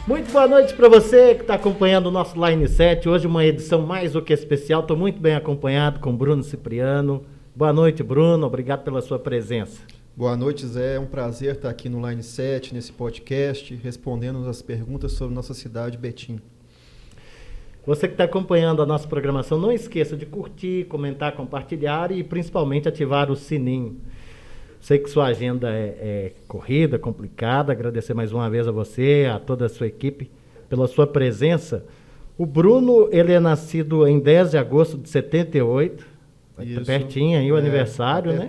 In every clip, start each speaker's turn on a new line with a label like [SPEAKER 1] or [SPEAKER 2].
[SPEAKER 1] Muito boa noite para você que está acompanhando o nosso Line 7. Hoje uma edição mais do que especial. Estou muito bem acompanhado com Bruno Cipriano. Boa noite, Bruno. Obrigado pela sua presença.
[SPEAKER 2] Boa noite, Zé. É um prazer estar aqui no Line 7, nesse podcast, respondendo as perguntas sobre nossa cidade, Betim.
[SPEAKER 1] Você que está acompanhando a nossa programação, não esqueça de curtir, comentar, compartilhar e principalmente ativar o sininho. Sei que sua agenda é corrida, complicada. Agradecer mais uma vez a você, a toda a sua equipe, pela sua presença. O Bruno, ele é nascido em 10 de agosto de 78. Tá pertinho aí o aniversário, né?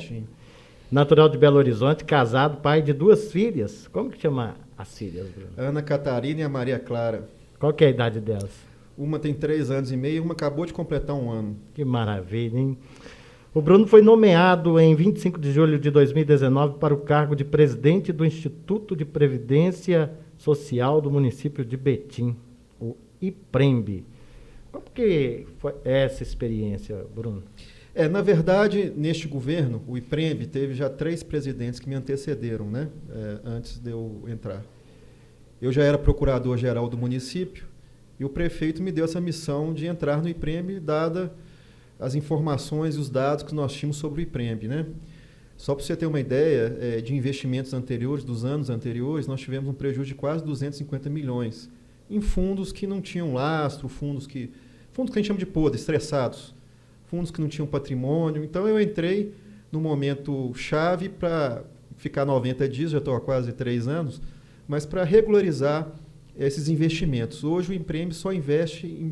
[SPEAKER 1] Natural de Belo Horizonte, casado, pai de 2 filhas. Como que chama as filhas, Bruno?
[SPEAKER 2] Ana Catarina e a Maria Clara.
[SPEAKER 1] Qual que é a idade delas?
[SPEAKER 2] Uma tem 3 anos e meio, uma acabou de completar 1 ano.
[SPEAKER 1] Que maravilha, hein? O Bruno foi nomeado em 25 de julho de 2019 para o cargo de presidente do Instituto de Previdência Social do município de Betim, o IPREMB. Como que foi essa experiência, Bruno?
[SPEAKER 2] Na verdade, neste governo, o IPREMB teve já 3 presidentes que me antecederam, né? Antes de eu entrar. Eu já era procurador-geral do município e o prefeito me deu essa missão de entrar no IPREMB, dada as informações e os dados que nós tínhamos sobre o IPREMB, né? Só para você ter uma ideia, de investimentos anteriores, dos anos anteriores, nós tivemos um prejuízo de quase 250 milhões em fundos que não tinham lastro, fundos que a gente chama de podre, estressados, fundos que não tinham patrimônio. Então eu entrei no momento chave para ficar 90 dias, já estou há quase 3 anos, mas para regularizar esses investimentos. Hoje o IPREMB só investe em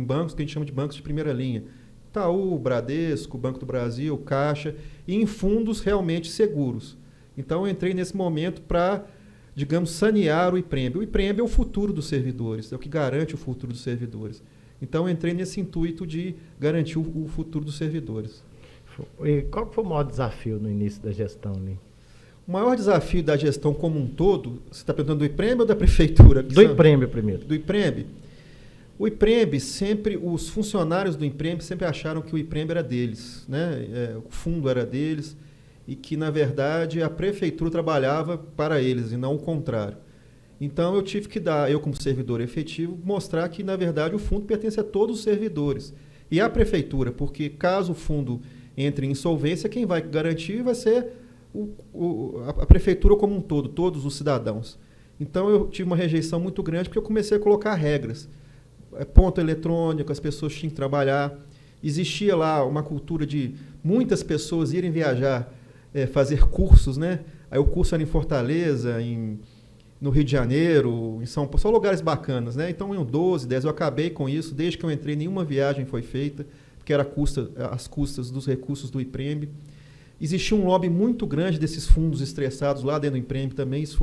[SPEAKER 2] bancos que a gente chama de bancos de primeira linha. Itaú, Bradesco, Banco do Brasil, Caixa, e em fundos realmente seguros. Então eu entrei nesse momento para, digamos, sanear o IPREMB. O IPREMB é o futuro dos servidores, é o que garante o futuro dos servidores. Então eu entrei nesse intuito de garantir o futuro dos servidores.
[SPEAKER 1] E qual foi o maior desafio no início da gestão, Lin?
[SPEAKER 2] O maior desafio da gestão como um todo, você está perguntando do IPREMB ou da prefeitura?
[SPEAKER 1] Do IPREMB primeiro.
[SPEAKER 2] Do IPREMB. O IPREMB sempre, os funcionários do IPREMB sempre acharam que o IPREMB era deles, né? O fundo era deles e que, na verdade, a prefeitura trabalhava para eles e não o contrário. Então, eu tive que eu como servidor efetivo, mostrar que, na verdade, o fundo pertence a todos os servidores. E à prefeitura, porque caso o fundo entre em insolvência, quem vai garantir vai ser a prefeitura como um todo, todos os cidadãos. Então, eu tive uma rejeição muito grande porque eu comecei a colocar regras. Ponto eletrônico, as pessoas tinham que trabalhar. Existia lá uma cultura de muitas pessoas irem viajar, fazer cursos, né? Aí o curso era em Fortaleza, no Rio de Janeiro, em São Paulo, só lugares bacanas, né? Então, em 12, 10, eu acabei com isso. Desde que eu entrei, nenhuma viagem foi feita, porque era às custas dos recursos do IPREMB. Existia um lobby muito grande desses fundos estressados lá dentro do IPREMB também, isso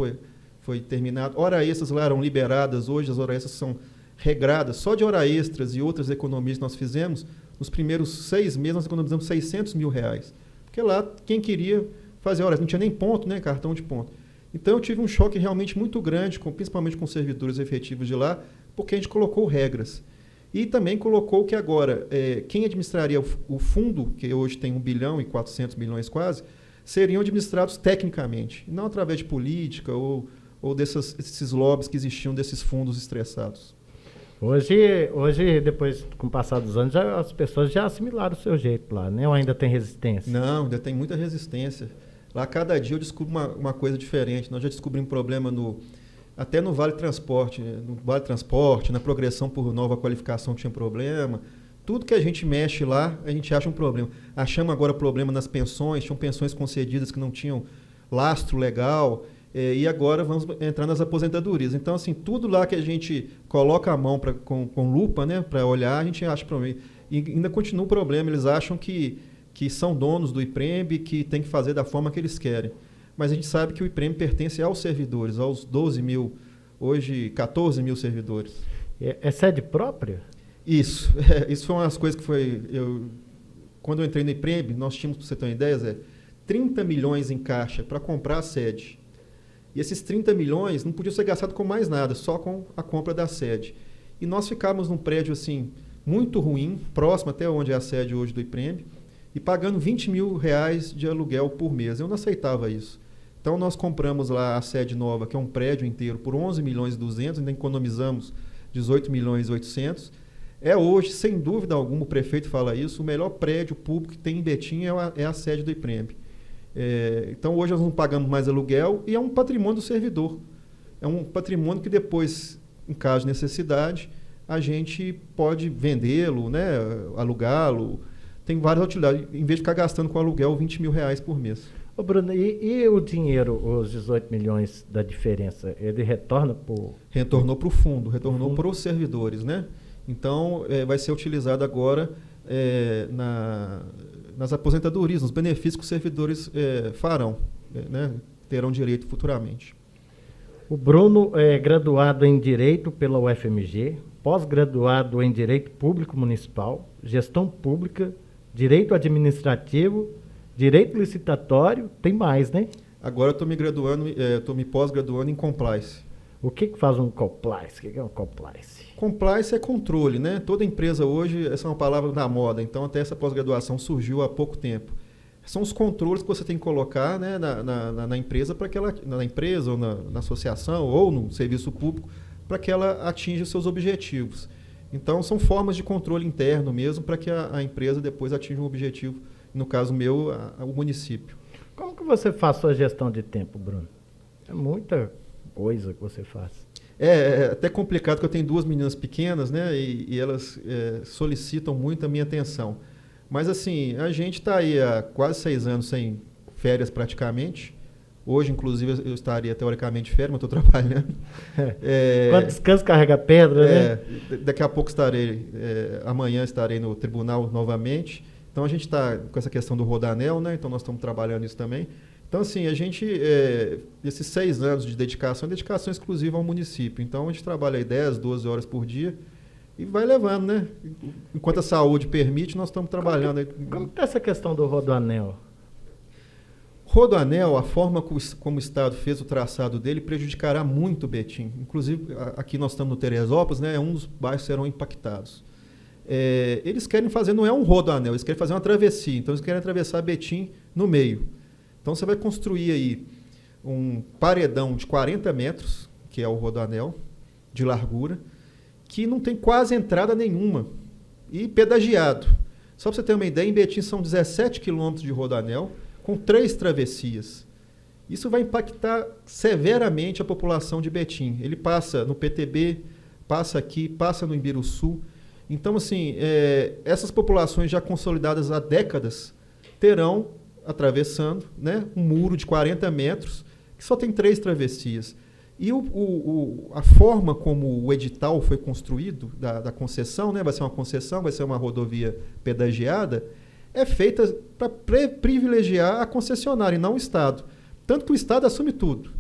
[SPEAKER 2] foi terminado. Horas extras lá eram liberadas, hoje as horas extras são regradas. Só de hora extras e outras economias que nós fizemos, nos primeiros 6 meses nós economizamos R$600 mil. Porque lá, quem queria fazer horas, não tinha nem ponto, né, cartão de ponto. Então eu tive um choque realmente muito grande, principalmente com os servidores efetivos de lá, porque a gente colocou regras. E também colocou que agora, quem administraria o fundo, que hoje tem 1 bilhão e 400 milhões quase, seriam administrados tecnicamente, não através de política ou desses lobbies que existiam desses fundos estressados.
[SPEAKER 1] Hoje, depois, com o passar dos anos, as pessoas já assimilaram o seu jeito lá, né? Ou ainda tem resistência?
[SPEAKER 2] Não, ainda tem muita resistência. Lá, cada dia eu descubro uma coisa diferente. Nós já descobrimos problema até no Vale Transporte. No Vale Transporte, na progressão por nova qualificação tinha problema. Tudo que a gente mexe lá, a gente acha um problema. Achamos agora problema nas pensões, tinham pensões concedidas que não tinham lastro legal. E agora vamos entrar nas aposentadorias. Então, assim, tudo lá que a gente coloca a mão com lupa, né, para olhar, a gente acha problema. E ainda continua o problema. Eles acham que são donos do IPREMB, que tem que fazer da forma que eles querem. Mas a gente sabe que o IPREMB pertence aos servidores, aos 12 mil, hoje 14 mil servidores.
[SPEAKER 1] É sede própria?
[SPEAKER 2] Isso. Isso foi uma das coisas que foi... Quando eu entrei no IPREMB, nós tínhamos, para você ter uma ideia, 30 milhões em caixa para comprar a sede. E esses 30 milhões não podiam ser gastados com mais nada, só com a compra da sede. E nós ficávamos num prédio assim, muito ruim, próximo até onde é a sede hoje do IPREMB, e pagando R$20 mil de aluguel por mês. Eu não aceitava isso. Então, nós compramos lá a sede nova, que é um prédio inteiro, por 11 milhões e 200, ainda economizamos 18 milhões e 800. É hoje, sem dúvida alguma, o prefeito fala isso, o melhor prédio público que tem em Betim é a sede do IPREMB. Então, hoje nós não pagamos mais aluguel e é um patrimônio do servidor. É um patrimônio que depois, em caso de necessidade, a gente pode vendê-lo, né, alugá-lo. Tem várias utilidades, em vez de ficar gastando com aluguel 20 mil reais por mês.
[SPEAKER 1] Ô Bruno, e o dinheiro, os 18 milhões da diferença, ele retorna para o...
[SPEAKER 2] Retornou para o fundo, retornou para os servidores, né? Então, vai ser utilizado agora nas aposentadorias, nos benefícios que os servidores farão, né? Terão direito futuramente.
[SPEAKER 1] O Bruno é graduado em Direito pela UFMG, pós-graduado em Direito Público Municipal, Gestão Pública, Direito Administrativo, Direito Licitatório, tem mais, né?
[SPEAKER 2] Agora eu estou me graduando, estou me pós-graduando em Compliance.
[SPEAKER 1] O que faz um compliance? O que é um compliance?
[SPEAKER 2] Compliance é controle, né? Toda empresa hoje, essa é uma palavra da moda, então até essa pós-graduação surgiu há pouco tempo. São os controles que você tem que colocar, né, na empresa, para que ela, na empresa, ou na associação, ou no serviço público, para que ela atinja os seus objetivos. Então, são formas de controle interno mesmo, para que a empresa depois atinja um objetivo, no caso meu, o município.
[SPEAKER 1] Como que você faz sua gestão de tempo, Bruno? É muita coisa que você faz.
[SPEAKER 2] É até complicado, porque eu tenho 2 meninas pequenas, né, e elas solicitam muito a minha atenção. Mas, assim, a gente está aí há quase 6 anos sem férias praticamente. Hoje, inclusive, eu estaria teoricamente férias, mas estou trabalhando.
[SPEAKER 1] Quando descanso, carrega pedra, né?
[SPEAKER 2] Daqui a pouco amanhã estarei no tribunal novamente. Então, a gente está com essa questão do Rodanel, né? Então, nós estamos trabalhando isso também. Então, assim, a gente, esses 6 anos de dedicação, é dedicação exclusiva ao município. Então, a gente trabalha aí 10, 12 horas por dia. E vai levando, né? Enquanto a saúde permite, nós estamos trabalhando.
[SPEAKER 1] Como está essa questão do Rodoanel?
[SPEAKER 2] Rodoanel, a forma como o Estado fez o traçado dele, prejudicará muito o Betim. Inclusive, aqui nós estamos no Teresópolis, né? Um dos bairros serão impactados. Eles querem fazer, não é um rodoanel, eles querem fazer uma travessia. Então, eles querem atravessar Betim no meio. Então, você vai construir aí um paredão de 40 metros, que é o rodoanel, de largura, que não tem quase entrada nenhuma, e pedagiado. Só para você ter uma ideia, em Betim são 17 quilômetros de rodoanel, com 3 travessias. Isso vai impactar severamente a população de Betim. Ele passa no PTB, passa aqui, passa no Imbiruçu. Então, assim, essas populações já consolidadas há décadas terão, atravessando, né, um muro de 40 metros, que só tem 3 travessias. E a forma como o edital foi construído, da concessão, né, vai ser uma concessão, vai ser uma rodovia pedagiada, é feita para privilegiar a concessionária e não o Estado. Tanto que o Estado assume tudo.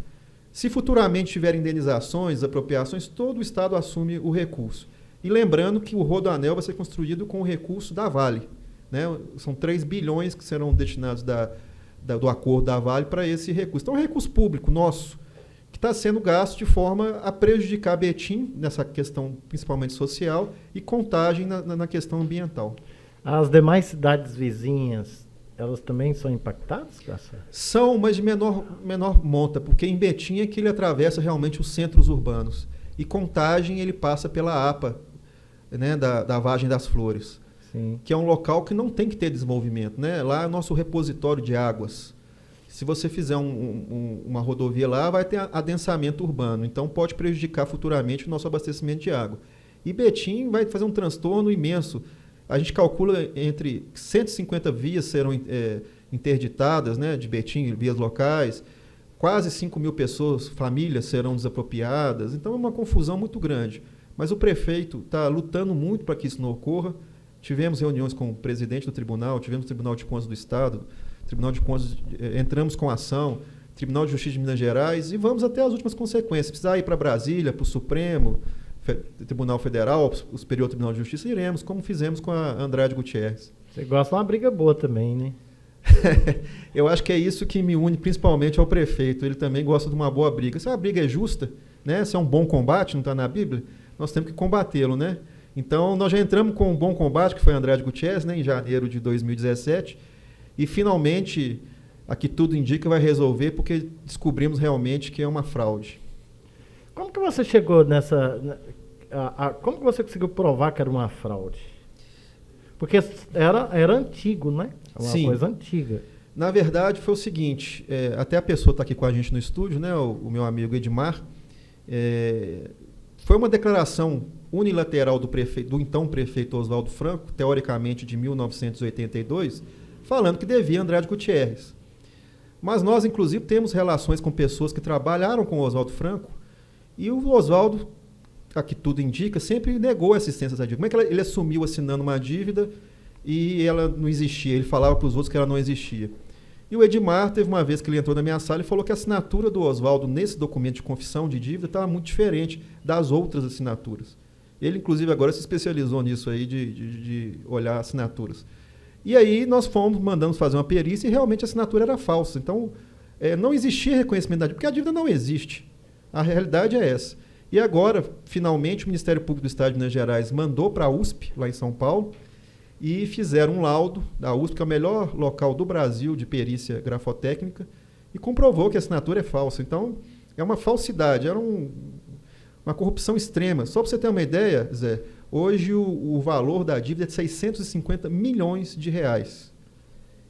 [SPEAKER 2] Se futuramente tiver indenizações, apropriações, todo o Estado assume o recurso. E lembrando que o Rodoanel vai ser construído com o recurso da Vale, né? São 3 bilhões que serão destinados do acordo da Vale para esse recurso. Então, é um recurso público nosso, que está sendo gasto de forma a prejudicar Betim, nessa questão principalmente social, e Contagem na questão ambiental.
[SPEAKER 1] As demais cidades vizinhas, elas também são impactadas, Graça?
[SPEAKER 2] São, mas de menor monta, porque em Betim é que ele atravessa realmente os centros urbanos. E Contagem ele passa pela APA, né, da Vargem das Flores. Sim. Que é um local que não tem que ter desenvolvimento, né? Lá é o nosso repositório de águas. Se você fizer uma rodovia lá, vai ter adensamento urbano. Então, pode prejudicar futuramente o nosso abastecimento de água. E Betim vai fazer um transtorno imenso. A gente calcula entre 150 vias serão interditadas, né, de Betim, vias locais. Quase 5 mil pessoas, famílias, serão desapropriadas. Então, é uma confusão muito grande. Mas o prefeito está lutando muito para que isso não ocorra. Tivemos reuniões com o presidente do tribunal, tivemos o Tribunal de Contas do Estado, Tribunal de Contas, entramos com ação, Tribunal de Justiça de Minas Gerais, e vamos até as últimas consequências. Se precisar ir para Brasília, para o Supremo, Tribunal Federal, o Superior Tribunal de Justiça, iremos, como fizemos com a Andrade Gutierrez.
[SPEAKER 1] Você gosta de uma briga boa também, né?
[SPEAKER 2] Eu acho que é isso que me une principalmente ao prefeito. Ele também gosta de uma boa briga. Se a briga é justa, né? Se é um bom combate, não está na Bíblia, nós temos que combatê-lo, né? Então, nós já entramos com um bom combate, que foi Andrade Gutierrez, né, em janeiro de 2017, e finalmente aqui tudo indica vai resolver porque descobrimos realmente que é uma fraude.
[SPEAKER 1] Como que você chegou nessa... como que você conseguiu provar que era uma fraude? Porque era antigo, né? Uma
[SPEAKER 2] Sim.
[SPEAKER 1] coisa antiga.
[SPEAKER 2] Na verdade, foi o seguinte, até a pessoa está aqui com a gente no estúdio, né, o meu amigo Edmar, foi uma declaração unilateral do então prefeito Oswaldo Franco, teoricamente de 1982, falando que devia Andrade Gutierrez. Mas nós, inclusive, temos relações com pessoas que trabalharam com o Oswaldo Franco, e o Oswaldo, aqui tudo indica, sempre negou a assistência dessa dívida. Como é que ele assumiu assinando uma dívida e ela não existia? Ele falava para os outros que ela não existia. E o Edmar, teve uma vez que ele entrou na minha sala e falou que a assinatura do Oswaldo nesse documento de confissão de dívida estava muito diferente das outras assinaturas. Ele, inclusive, agora se especializou nisso aí de olhar assinaturas. E aí nós mandamos fazer uma perícia e realmente a assinatura era falsa. Então, não existia reconhecimento da dívida, porque a dívida não existe. A realidade é essa. E agora, finalmente, o Ministério Público do Estado de Minas Gerais mandou para a USP, lá em São Paulo, e fizeram um laudo da USP, que é o melhor local do Brasil de perícia grafotécnica, e comprovou que a assinatura é falsa. Então, é uma falsidade, era uma corrupção extrema. Só para você ter uma ideia, Zé, hoje o valor da dívida é de 650 milhões de reais.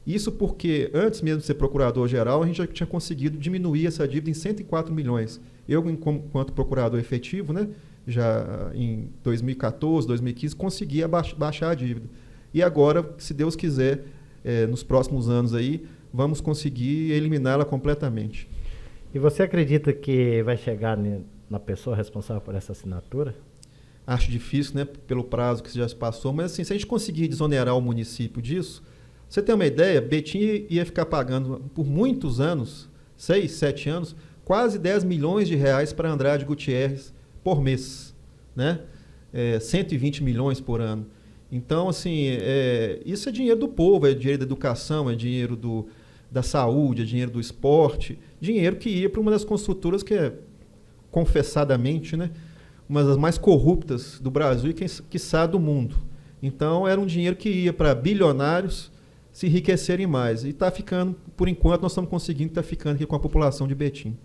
[SPEAKER 2] Isso porque, antes mesmo de ser procurador-geral, a gente já tinha conseguido diminuir essa dívida em 104 milhões. Eu, enquanto procurador efetivo, né, já em 2014, 2015, consegui baixar a dívida. E agora, se Deus quiser, nos próximos anos aí, vamos conseguir eliminá-la completamente.
[SPEAKER 1] E você acredita que vai chegar na pessoa responsável por essa assinatura?
[SPEAKER 2] Acho difícil, né, pelo prazo que já se passou, mas assim, se a gente conseguir desonerar o município disso, você tem uma ideia, Betim ia ficar pagando por muitos anos, 6, 7 anos, quase 10 milhões de reais para Andrade Gutierrez por mês, né? 120 milhões por ano. Então, assim, isso é dinheiro do povo, é dinheiro da educação, é dinheiro da saúde, é dinheiro do esporte, dinheiro que ia para uma das construtoras que é, confessadamente, né, uma das mais corruptas do Brasil e, quiçá, do mundo. Então, era um dinheiro que ia para bilionários se enriquecerem mais. E está ficando, por enquanto, nós estamos conseguindo estar ficando aqui com a população de Betim.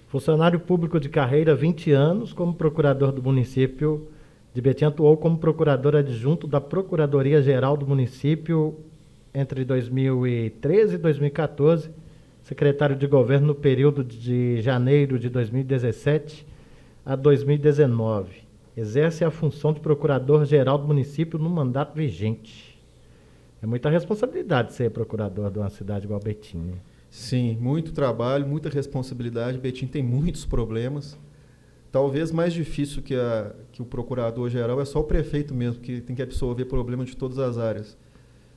[SPEAKER 1] Funcionário público de carreira, 20 anos, como procurador do município de Betim, atuou como procurador adjunto da Procuradoria-Geral do município entre 2013 e 2014, secretário de governo no período de janeiro de 2017 a 2019. Exerce a função de procurador-geral do município no mandato vigente. É muita responsabilidade ser procurador de uma cidade igual Betim, né?
[SPEAKER 2] Sim, muito trabalho, muita responsabilidade. Betim tem muitos problemas. Talvez mais difícil que o procurador-geral é só o prefeito mesmo, que tem que absorver problemas de todas as áreas.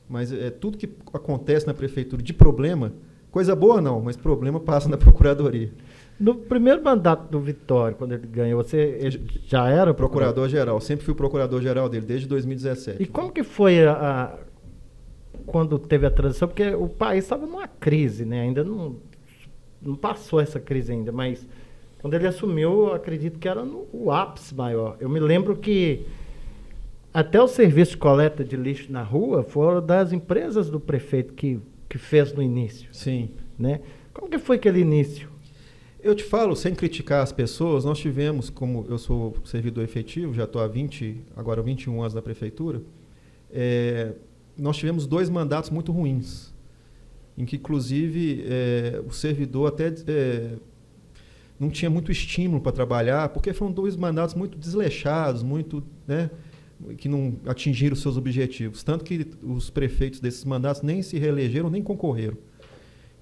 [SPEAKER 2] Mas tudo que acontece na prefeitura de problema, coisa boa não, mas problema passa na procuradoria.
[SPEAKER 1] No primeiro mandato do Vitório, quando ele ganhou, ele já era
[SPEAKER 2] procurador-geral? Sempre fui o procurador-geral dele, desde 2017.
[SPEAKER 1] E como que foi quando teve a transição? Porque o país estava numa crise, né? Ainda não passou essa crise ainda, mas quando ele assumiu, eu acredito que era o ápice maior. Eu me lembro que até o serviço de coleta de lixo na rua foram das empresas do prefeito que fez no início.
[SPEAKER 2] Sim.
[SPEAKER 1] Né? Como que foi aquele início?
[SPEAKER 2] Eu te falo, sem criticar as pessoas, nós tivemos, como eu sou servidor efetivo, já estou há 21 anos na prefeitura, nós tivemos 2 mandatos muito ruins, em que, inclusive, o servidor até não tinha muito estímulo para trabalhar, porque foram 2 mandatos muito desleixados, muito, né, que não atingiram os seus objetivos. Tanto que os prefeitos desses mandatos nem se reelegeram, nem concorreram.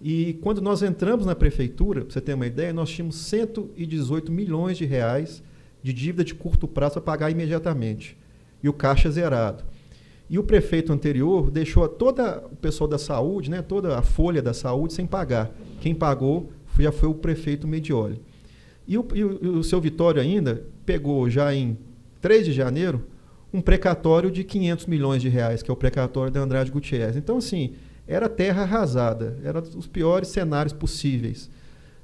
[SPEAKER 2] E quando nós entramos na prefeitura, para você ter uma ideia, nós tínhamos 118 milhões de reais de dívida de curto prazo para pagar imediatamente. E o caixa zerado. E o prefeito anterior deixou todo o pessoal da saúde, né, toda a folha da saúde sem pagar. Quem pagou já foi o prefeito Medioli. E o seu Vitório ainda pegou já em 3 de janeiro um precatório de 500 milhões de reais, que é o precatório da Andrade Gutierrez. Então, assim, era terra arrasada, era os piores cenários possíveis.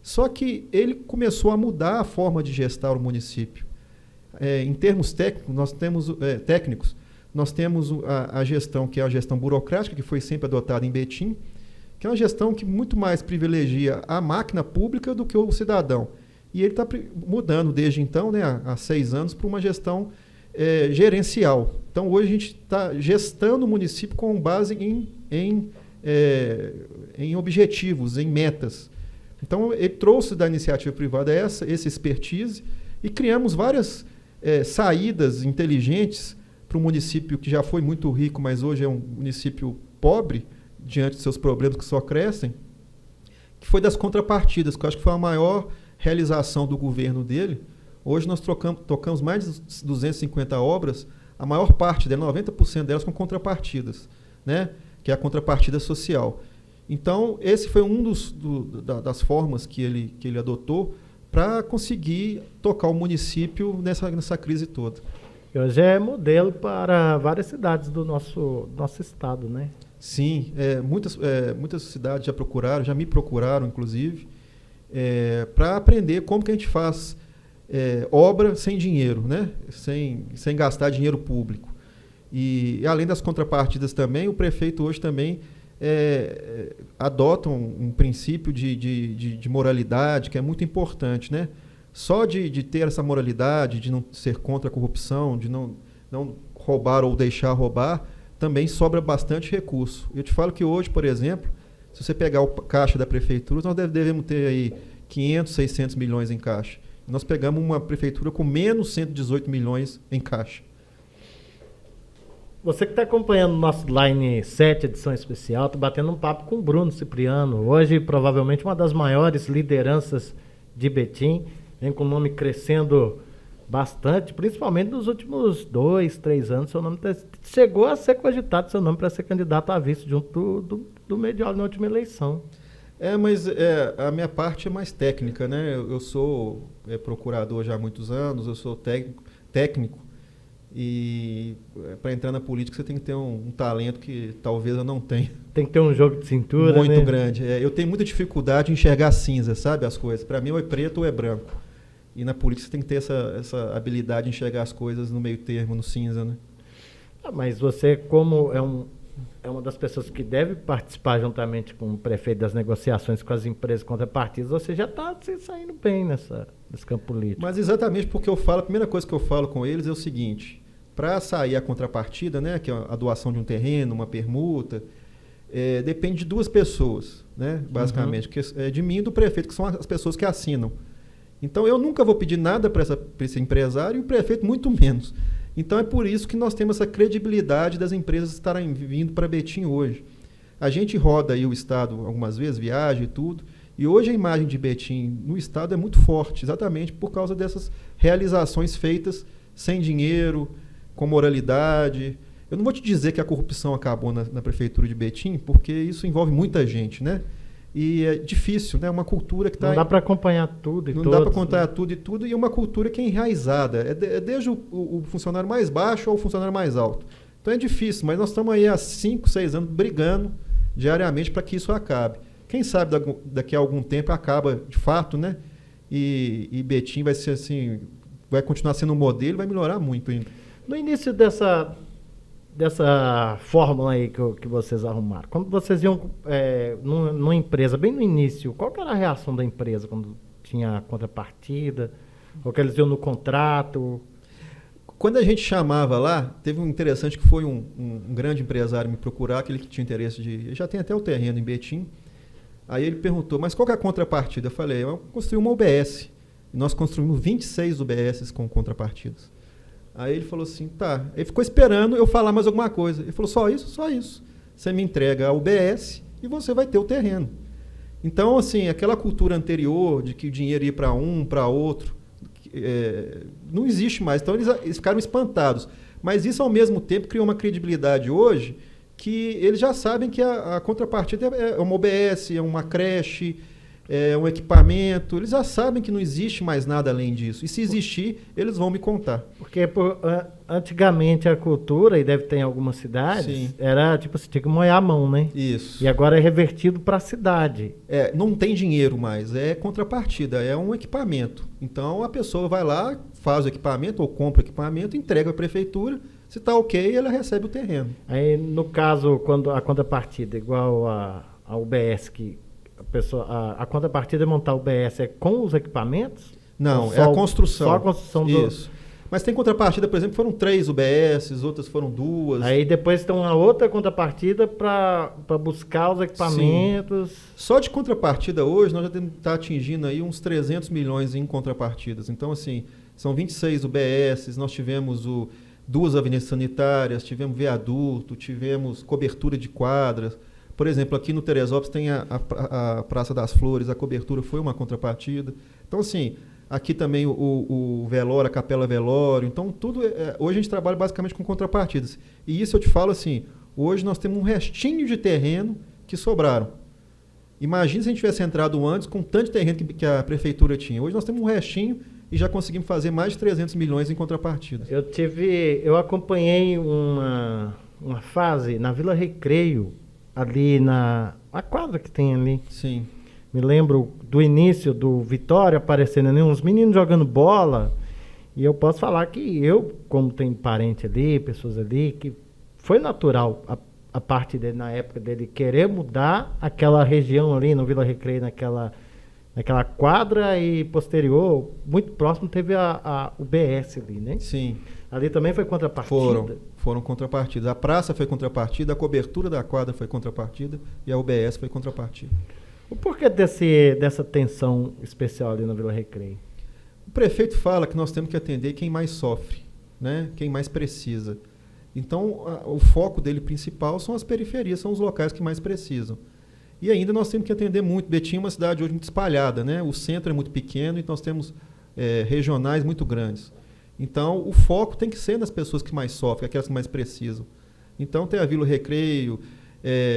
[SPEAKER 2] Só que ele começou a mudar a forma de gestar o município. Em termos técnicos, nós temos a gestão, que é a gestão burocrática, que foi sempre adotada em Betim, que é uma gestão que muito mais privilegia a máquina pública do que o cidadão. E ele está mudando desde então, né, há 6 anos, para uma gestão gerencial. Então, hoje a gente está gestando o município com base em objetivos, em metas. Então, ele trouxe da iniciativa privada essa expertise e criamos várias saídas inteligentes para um município que já foi muito rico, mas hoje é um município pobre, diante de seus problemas que só crescem, que foi das contrapartidas, que eu acho que foi a maior realização do governo dele. Hoje nós tocamos mais de 250 obras, a maior parte delas, 90% delas, com contrapartidas, né? Que é a contrapartida social. Então, esse foi um das formas que ele adotou para conseguir tocar o município nessa crise toda.
[SPEAKER 1] E hoje é modelo para várias cidades do nosso estado, né?
[SPEAKER 2] Sim, muitas cidades já me procuraram, inclusive, para aprender como que a gente faz obra sem dinheiro, né? Sem gastar dinheiro público. E além das contrapartidas também, o prefeito hoje também adota um princípio de moralidade que é muito importante, né? Só de ter essa moralidade, de não ser contra a corrupção, de não roubar ou deixar roubar, também sobra bastante recurso. Eu te falo que hoje, por exemplo, se você pegar o caixa da prefeitura, nós devemos ter aí 500, 600 milhões em caixa. Nós pegamos uma prefeitura com menos 118 milhões em caixa.
[SPEAKER 1] Você que está acompanhando o nosso Line 7, edição especial, está batendo um papo com o Bruno Cipriano. Hoje, provavelmente, uma das maiores lideranças de Betim. Vem com o nome crescendo bastante, principalmente nos últimos 2, 3 anos. Seu nome chegou a ser cogitado, seu nome, para ser candidato a vice junto do Medioli na última eleição.
[SPEAKER 2] Mas a minha parte é mais técnica, né? Eu sou procurador já há muitos anos, eu sou técnico e para entrar na política você tem que ter um talento que talvez eu não tenha. Tem que ter um jogo de cintura, muito grande. Eu tenho muita dificuldade em enxergar cinza, sabe, as coisas. Para mim ou é preto ou é branco. E na política você tem que ter essa habilidade de enxergar as coisas no meio termo, no cinza, né?
[SPEAKER 1] Mas você, como é uma das pessoas que deve participar juntamente com o prefeito das negociações com as empresas contrapartidas, você já está saindo bem nesse campo político.
[SPEAKER 2] Mas exatamente porque a primeira coisa que eu falo com eles é o seguinte: para sair a contrapartida, né, que é a doação de um terreno, uma permuta, depende de 2 pessoas, né, basicamente, que é de mim e do prefeito, que são as pessoas que assinam. Então eu nunca vou pedir nada para esse empresário e o prefeito muito menos. Então é por isso que nós temos essa credibilidade das empresas estarem vindo para Betim hoje. A gente roda aí o estado algumas vezes, viaja e tudo, e hoje a imagem de Betim no estado é muito forte, exatamente por causa dessas realizações feitas sem dinheiro, com moralidade. Eu não vou te dizer que a corrupção acabou na prefeitura de Betim, porque isso envolve muita gente, né? E é difícil, né? Uma cultura que está...
[SPEAKER 1] Não dá para acompanhar tudo e
[SPEAKER 2] tudo. Não dá para acompanhar tudo e tudo, e é uma cultura que é enraizada. É desde o funcionário mais baixo ao funcionário mais alto. Então é difícil, mas nós estamos aí há 5, 6 anos brigando diariamente para que isso acabe. Quem sabe daqui a algum tempo acaba de fato, né? E Betim vai ser assim, vai continuar sendo um modelo, vai melhorar muito ainda.
[SPEAKER 1] No início dessa fórmula aí que vocês arrumaram, quando vocês iam numa empresa, bem no início, qual que era a reação da empresa quando tinha contrapartida? Ou que eles iam no contrato?
[SPEAKER 2] Quando a gente chamava lá, teve um interessante que foi um grande empresário me procurar, aquele que tinha interesse ele já tem até o terreno em Betim. Aí ele perguntou, mas qual que é a contrapartida? Eu falei, eu construí uma UBS. E nós construímos 26 UBSs com contrapartidas. Aí ele falou assim, tá. Ele ficou esperando eu falar mais alguma coisa. Ele falou, só isso? Só isso. Você me entrega a UBS e você vai ter o terreno. Então, assim, aquela cultura anterior de que o dinheiro ia para um, para outro, não existe mais. Então, eles ficaram espantados. Mas isso, ao mesmo tempo, criou uma credibilidade hoje que eles já sabem que a contrapartida é uma UBS, é uma creche, é um equipamento. Eles já sabem que não existe mais nada além disso. E se existir, eles vão me contar.
[SPEAKER 1] Porque antigamente a cultura, e deve ter em algumas cidades, sim, era tipo, você tinha que moer a mão, né?
[SPEAKER 2] Isso.
[SPEAKER 1] E agora é revertido para a cidade.
[SPEAKER 2] Não tem dinheiro mais, é contrapartida, é um equipamento. Então a pessoa vai lá, faz o equipamento ou compra o equipamento, entrega à prefeitura. Se está ok, ela recebe o terreno.
[SPEAKER 1] Aí, no caso, quando a contrapartida igual a UBS, que a contrapartida é montar a UBS é com os equipamentos?
[SPEAKER 2] Não, é a construção.
[SPEAKER 1] Só a construção
[SPEAKER 2] Isso. Mas tem contrapartida, por exemplo, foram 3 UBSs, outras foram 2.
[SPEAKER 1] Aí depois tem uma outra contrapartida para buscar os equipamentos.
[SPEAKER 2] Sim. Só de contrapartida hoje nós já temos que estar atingindo aí uns 300 milhões em contrapartidas. Então, assim, são 26 UBSs, nós tivemos 2 avenidas sanitárias, tivemos viaduto, tivemos cobertura de quadras. Por exemplo, aqui no Teresópolis tem a Praça das Flores, a cobertura foi uma contrapartida. Então, assim, aqui também o velório, a capela velório. Então, tudo hoje a gente trabalha basicamente com contrapartidas. E isso eu te falo assim, hoje nós temos um restinho de terreno que sobraram. Imagina se a gente tivesse entrado antes com tanto de terreno que a prefeitura tinha. Hoje nós temos um restinho e já conseguimos fazer mais de 300 milhões em contrapartidas.
[SPEAKER 1] Eu acompanhei uma fase na Vila Recreio, ali a quadra que tem ali.
[SPEAKER 2] Sim.
[SPEAKER 1] Me lembro do início do Vitória aparecendo ali, uns meninos jogando bola. E eu posso falar que eu, como tem parente ali, pessoas ali, que foi natural a parte dele, na época dele, querer mudar aquela região ali no Vila Recreio, naquela quadra, e posterior, muito próximo, teve a UBS ali, né?
[SPEAKER 2] Sim.
[SPEAKER 1] Ali também foi contrapartida?
[SPEAKER 2] Foram contrapartidas. A praça foi contrapartida, a cobertura da quadra foi contrapartida e a UBS foi contrapartida.
[SPEAKER 1] O porquê dessa tensão especial ali na Vila Recreio?
[SPEAKER 2] O prefeito fala que nós temos que atender quem mais sofre, né? Quem mais precisa. Então, o foco dele principal são as periferias, são os locais que mais precisam. E ainda nós temos que atender muito. Betim é uma cidade hoje muito espalhada, né? O centro é muito pequeno e nós temos regionais muito grandes. Então, o foco tem que ser nas pessoas que mais sofrem, aquelas que mais precisam. Então, tem a Vila Recreio,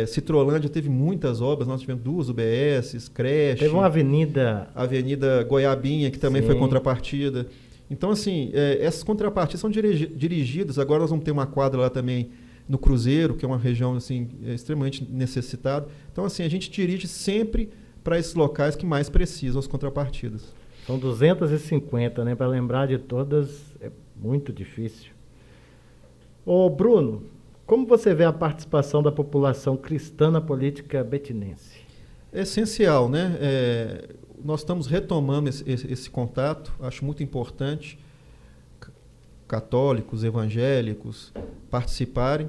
[SPEAKER 2] Citrolândia teve muitas obras, nós tivemos 2 UBSs, creche.
[SPEAKER 1] Teve uma avenida...
[SPEAKER 2] A Avenida Goiabinha, que também foi contrapartida. Então, assim, essas contrapartidas são dirigidas. Agora nós vamos ter uma quadra lá também no Cruzeiro, que é uma região assim, extremamente necessitada. Então, assim, a gente dirige sempre para esses locais que mais precisam as contrapartidas.
[SPEAKER 1] São 250, né? Para lembrar de todas é muito difícil. Ô, Bruno, como você vê a participação da população cristã na política betinense?
[SPEAKER 2] É essencial, né? Nós estamos retomando esse contato, acho muito importante, católicos, evangélicos participarem.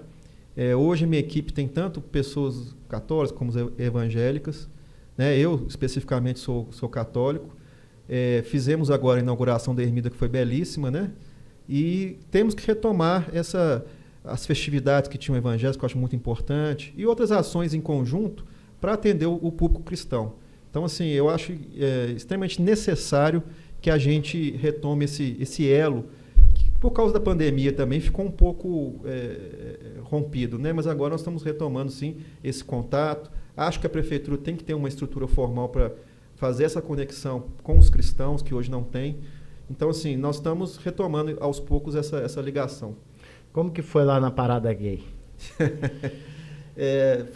[SPEAKER 2] Hoje a minha equipe tem tanto pessoas católicas como evangélicas, né? Eu especificamente sou católico. Fizemos agora a inauguração da Ermida, que foi belíssima, né? E temos que retomar as festividades que tinham evangélicos, que eu acho muito importante, e outras ações em conjunto para atender o público cristão. Então, assim, eu acho extremamente necessário que a gente retome esse elo, que por causa da pandemia também ficou um pouco rompido, né? Mas agora nós estamos retomando, sim, esse contato. Acho que a prefeitura tem que ter uma estrutura formal para fazer essa conexão com os cristãos, que hoje não tem. Então, assim, nós estamos retomando aos poucos essa ligação.
[SPEAKER 1] Como que foi lá na Parada Gay?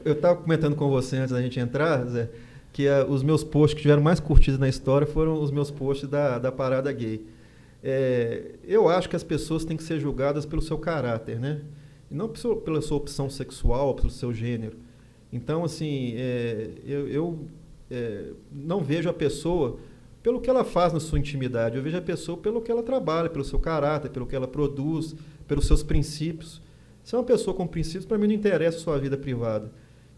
[SPEAKER 2] Eu estava comentando com você antes da gente entrar, Zé, que os meus posts que tiveram mais curtidas na história foram os meus posts da Parada Gay. Eu acho que as pessoas têm que ser julgadas pelo seu caráter, né? E não pela sua opção sexual, pelo seu gênero. Então, assim, eu não vejo a pessoa pelo que ela faz na sua intimidade, eu vejo a pessoa pelo que ela trabalha, pelo seu caráter, pelo que ela produz, pelos seus princípios. Se é uma pessoa com princípios, para mim não interessa a sua vida privada.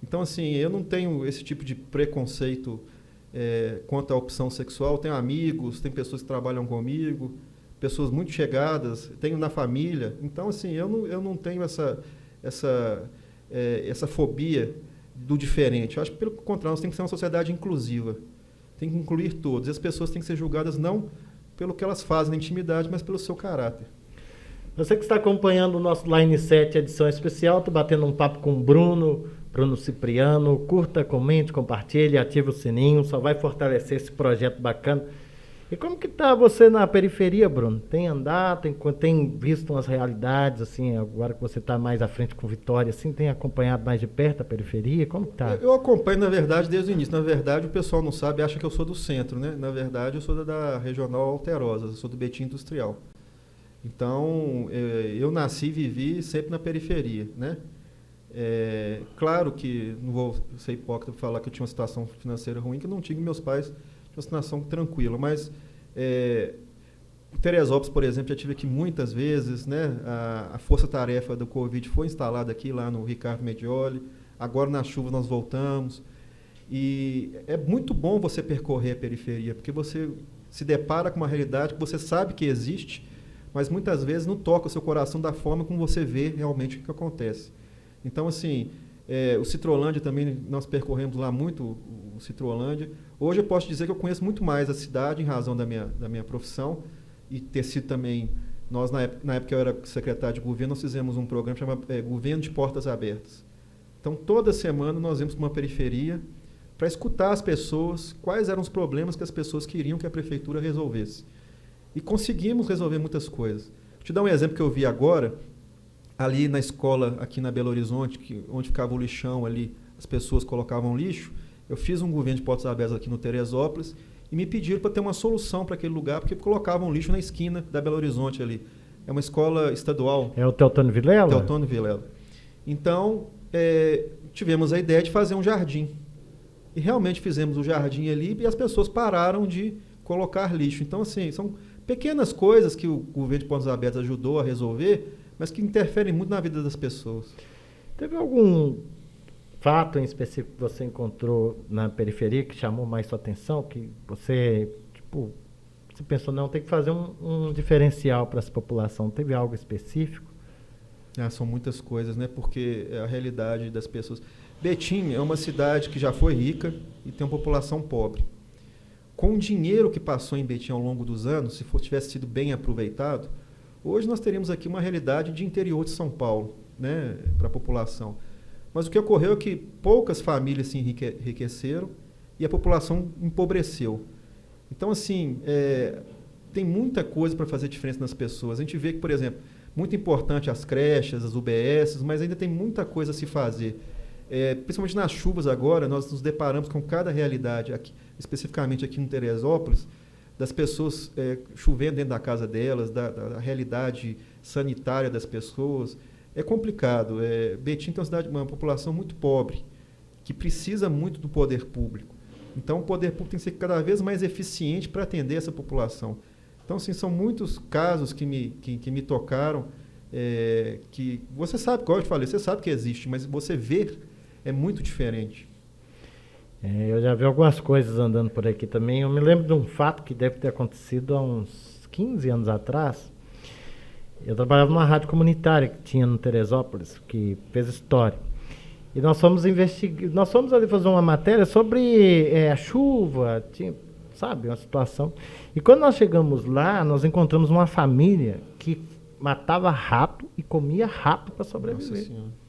[SPEAKER 2] Então, assim, eu não tenho esse tipo de preconceito quanto à opção sexual. Tenho amigos, tem pessoas que trabalham comigo, pessoas muito chegadas, tenho na família. Então, assim, eu não tenho essa fobia do diferente. Eu acho que, pelo contrário, nós temos que ser uma sociedade inclusiva. Tem que incluir todos. E as pessoas têm que ser julgadas não pelo que elas fazem na intimidade, mas pelo seu caráter.
[SPEAKER 1] Você que está acompanhando o nosso Line 7 edição especial, estou batendo um papo com o Bruno Cipriano. Curta, comente, compartilhe, ative o sininho, só vai fortalecer esse projeto bacana. E como que está você na periferia, Bruno? Tem andado, tem visto umas realidades, assim, agora que você está mais à frente com Vitória, assim, tem acompanhado mais de perto a periferia? Como que está?
[SPEAKER 2] Eu acompanho, na verdade, desde o início. Na verdade, o pessoal não sabe, acha que eu sou do centro, né? Na verdade, eu sou da Regional Alterosa, eu sou do Betim Industrial. Então, eu nasci e vivi sempre na periferia, né? Claro que não vou ser hipócrita para falar que eu tinha uma situação financeira ruim, que eu não tinha, meus pais tinham uma situação tranquila, mas o Teresópolis, por exemplo, já tive aqui muitas vezes, né? A força-tarefa do Covid foi instalada aqui lá no Ricardo Medioli, agora na chuva nós voltamos, e é muito bom você percorrer a periferia, porque você se depara com uma realidade que você sabe que existe, mas muitas vezes não toca o seu coração da forma como você vê realmente o que acontece. Então, assim, o Citrolândia também, nós percorremos lá muito o Citrolândia. Hoje eu posso dizer que eu conheço muito mais a cidade em razão da minha profissão e ter sido também... Nós, na época que eu era secretário de governo, nós fizemos um programa chamado Governo de Portas Abertas. Então, toda semana nós íamos para uma periferia para escutar as pessoas, quais eram os problemas que as pessoas queriam que a prefeitura resolvesse. E conseguimos resolver muitas coisas. Vou te dar um exemplo que eu vi agora, ali na escola, aqui na Belo Horizonte, onde ficava o lixão ali, as pessoas colocavam lixo. Eu fiz um governo de portas abertas aqui no Teresópolis e me pediram para ter uma solução para aquele lugar, porque colocavam lixo na esquina da Belo Horizonte ali. É uma escola estadual.
[SPEAKER 1] É o Teotônio Vilela?
[SPEAKER 2] Teotônio Vilela. Então, tivemos a ideia de fazer um jardim. E realmente fizemos o jardim ali e as pessoas pararam de colocar lixo. Então, assim, são pequenas coisas que o governo de portas abertas ajudou a resolver, mas que interferem muito na vida das pessoas.
[SPEAKER 1] Teve algum fato em específico que você encontrou na periferia que chamou mais sua atenção? Que você, você pensou, não, tem que fazer um diferencial para essa população. Teve algo específico?
[SPEAKER 2] São muitas coisas, né? Porque é a realidade das pessoas. Betim é uma cidade que já foi rica e tem uma população pobre. Com o dinheiro que passou em Betim ao longo dos anos, se tivesse sido bem aproveitado, hoje nós teríamos aqui uma realidade de interior de São Paulo, né, para a população. Mas o que ocorreu é que poucas famílias se enriqueceram e a população empobreceu. Então, assim, tem muita coisa para fazer diferença nas pessoas. A gente vê que, por exemplo, muito importante as creches, as UBSs, mas ainda tem muita coisa a se fazer. Principalmente nas chuvas agora, nós nos deparamos com cada realidade, aqui, especificamente aqui no Teresópolis, das pessoas chovendo dentro da casa delas, da realidade sanitária das pessoas. É complicado. Betim tem uma população muito pobre, que precisa muito do poder público. Então, o poder público tem que ser cada vez mais eficiente para atender essa população. Então, assim, são muitos casos que me tocaram, que você sabe, como eu te falei, você sabe que existe, mas você ver é muito diferente.
[SPEAKER 1] Eu já vi algumas coisas andando por aqui também. Eu me lembro de um fato que deve ter acontecido há uns 15 anos atrás. Eu trabalhava numa rádio comunitária que tinha no Teresópolis, que fez história. E nós fomos ali fazer uma matéria sobre a chuva, sabe, uma situação. E quando nós chegamos lá, nós encontramos uma família que matava rato e comia rato para sobreviver.
[SPEAKER 2] Nossa Senhora.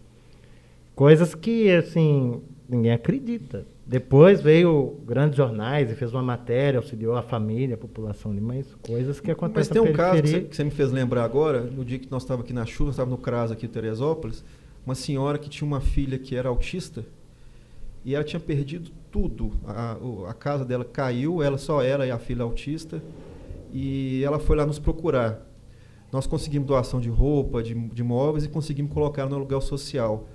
[SPEAKER 1] Coisas que, assim, ninguém acredita. Depois veio grandes jornais e fez uma matéria, auxiliou a família, a população ali, mas coisas que acontecem na periferia.
[SPEAKER 2] Mas tem um caso que você me fez lembrar agora, no dia que nós estávamos aqui na chuva, nós estávamos no CRAS aqui em Teresópolis, uma senhora que tinha uma filha que era autista e ela tinha perdido tudo. A casa dela caiu, só ela e a filha autista, e ela foi lá nos procurar. Nós conseguimos doação de roupa, de móveis e conseguimos colocar ela no aluguel social.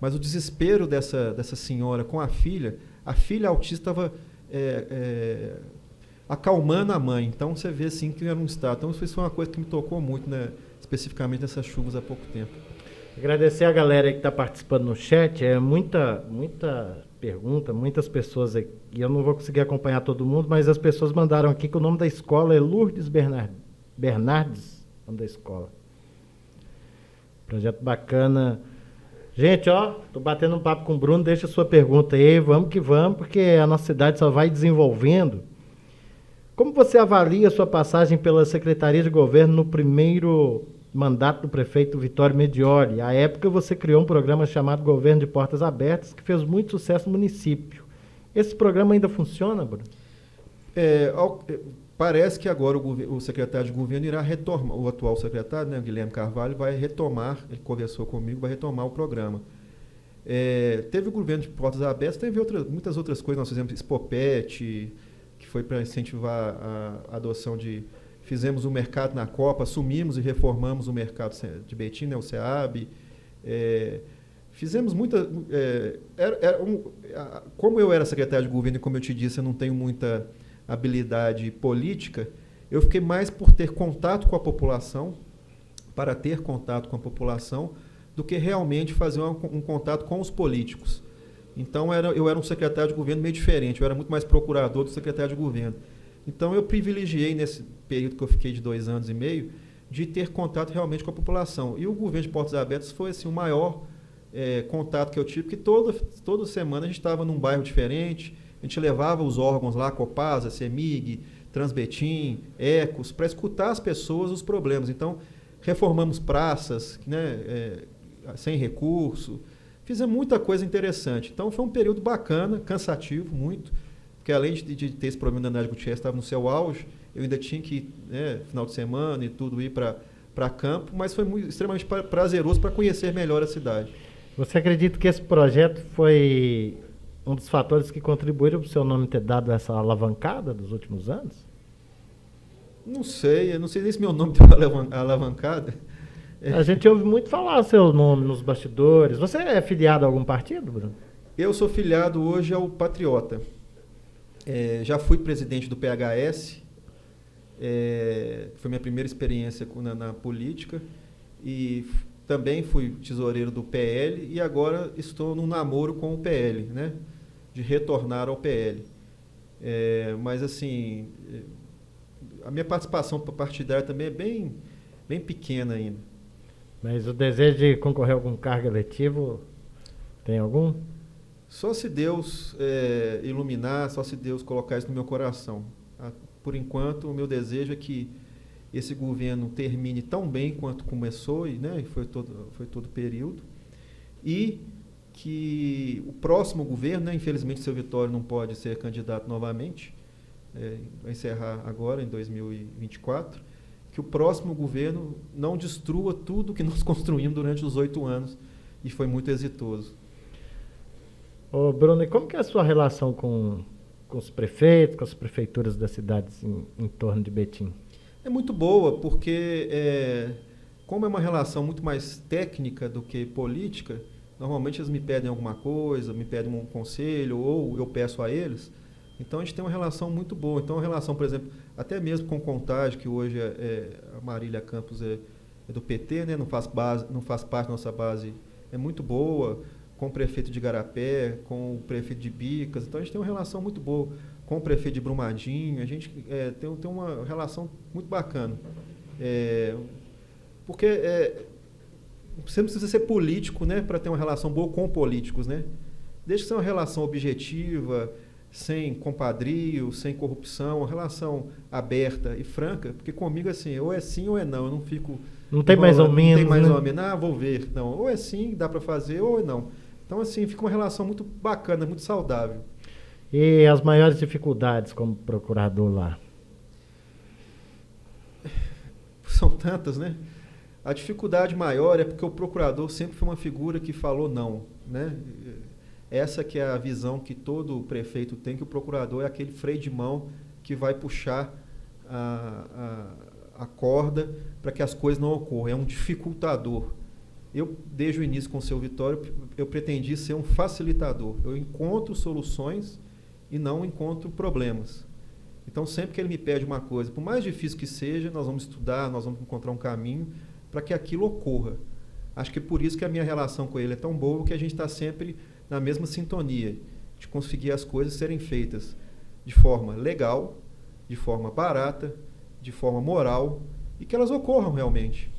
[SPEAKER 2] Mas o desespero dessa senhora com a filha autista estava acalmando a mãe. Então você vê assim que era um estado. Então isso foi uma coisa que me tocou muito, né, especificamente nessas chuvas há pouco tempo.
[SPEAKER 1] Agradecer a galera que está participando no chat. Muita pergunta, muitas pessoas aqui. Eu não vou conseguir acompanhar todo mundo, mas as pessoas mandaram aqui que o nome da escola é Lourdes Bernardes, o nome da escola. Projeto bacana. Gente, tô batendo um papo com o Bruno, deixa a sua pergunta aí, vamos que vamos, porque a nossa cidade só vai desenvolvendo. Como você avalia a sua passagem pela Secretaria de Governo no primeiro mandato do prefeito Vitório Medioli? À época você criou um programa chamado Governo de Portas Abertas, que fez muito sucesso no município. Esse programa ainda funciona, Bruno?
[SPEAKER 2] Parece que agora o secretário de governo irá retomar, o atual secretário, né, Guilherme Carvalho, vai retomar, ele conversou comigo, vai retomar o programa. Teve o governo de portas abertas, teve muitas outras coisas, nós fizemos Expopet, que foi para incentivar a adoção fizemos o mercado na Copa, assumimos e reformamos o mercado de Betim, né, o SEAB, Fizemos muita... como eu era secretário de governo e, como eu te disse, eu não tenho muita habilidade política, eu fiquei mais por ter contato com a população, para ter contato com a população, do que realmente fazer um contato com os políticos. Então, eu era um secretário de governo meio diferente, eu era muito mais procurador do secretário de governo. Então, eu privilegiei, nesse período que eu fiquei de 2 anos e meio, de ter contato realmente com a população. E o governo de Portos Abertos foi assim, o maior contato que eu tive, porque toda semana a gente estava num bairro diferente, a gente levava os órgãos lá, Copasa, CEMIG, Transbetim, Ecos, para escutar as pessoas, os problemas. Então, reformamos praças, né, sem recurso, fizemos muita coisa interessante. Então, foi um período bacana, cansativo, muito, porque além de ter esse problema da Nádia Gutierrez, estava no seu auge, eu ainda tinha que ir, final de semana e tudo, ir para campo, mas foi extremamente prazeroso para conhecer melhor a cidade.
[SPEAKER 1] Você acredita que esse projeto foi um dos fatores que contribuíram para o seu nome ter dado essa alavancada dos últimos anos?
[SPEAKER 2] Não sei, eu não sei nem se meu nome deu alavancada.
[SPEAKER 1] A gente ouve muito falar seu nome nos bastidores. Você é filiado a algum partido, Bruno?
[SPEAKER 2] Eu sou filiado hoje ao Patriota. Já fui presidente do PHS, foi minha primeira experiência na política, e também fui tesoureiro do PL, e agora estou num namoro com o PL, né, de retornar ao PL. Mas, assim, a minha participação partidária também é bem pequena ainda.
[SPEAKER 1] Mas o desejo de concorrer a algum cargo eletivo, tem algum?
[SPEAKER 2] Só se Deus iluminar, só se Deus colocar isso no meu coração. Por enquanto, o meu desejo é que esse governo termine tão bem quanto começou, né, e foi todo o período, e que o próximo governo, né, infelizmente, seu Vitório não pode ser candidato novamente, vai encerrar agora, em 2024, que o próximo governo não destrua tudo que nós construímos durante os 8 anos, e foi muito exitoso.
[SPEAKER 1] Ô Bruno, e como que é a sua relação com os prefeitos, com as prefeituras das cidades em torno de Betim?
[SPEAKER 2] É muito boa, porque como é uma relação muito mais técnica do que política, normalmente eles me pedem alguma coisa, me pedem um conselho, ou eu peço a eles. Então a gente tem uma relação muito boa. Então a relação, por exemplo, até mesmo com Contagem, que hoje a Marília Campos é do PT, né? não faz parte da nossa base, é muito boa, com o prefeito de Igarapé, com o prefeito de Bicas. Então a gente tem uma relação muito boa com o prefeito de Brumadinho. A gente tem uma relação muito bacana. Porque você não precisa ser político, né, para ter uma relação boa com políticos, né? Desde que seja uma relação objetiva, sem compadrio, sem corrupção, uma relação aberta e franca, porque comigo, assim, ou é sim ou é não, eu não fico...
[SPEAKER 1] Não tem mais ou menos,
[SPEAKER 2] não tem mais
[SPEAKER 1] né?
[SPEAKER 2] ou menos, vou ver. Não, ou é sim, dá para fazer, ou é não. Então, assim, fica uma relação muito bacana, muito saudável.
[SPEAKER 1] E as maiores dificuldades como procurador lá?
[SPEAKER 2] São tantas, né? A dificuldade maior é porque o procurador sempre foi uma figura que falou não, né? Essa que é a visão que todo prefeito tem, que o procurador é aquele freio de mão que vai puxar a corda para que as coisas não ocorram. É um dificultador. Eu, desde o início com o seu Vitório, eu pretendi ser um facilitador. Eu encontro soluções e não encontro problemas. Então, sempre que ele me pede uma coisa, por mais difícil que seja, nós vamos estudar, nós vamos encontrar um caminho para que aquilo ocorra. Acho que é por isso que a minha relação com ele é tão boa, que a gente está sempre na mesma sintonia, de conseguir as coisas serem feitas de forma legal, de forma barata, de forma moral, e que elas ocorram realmente.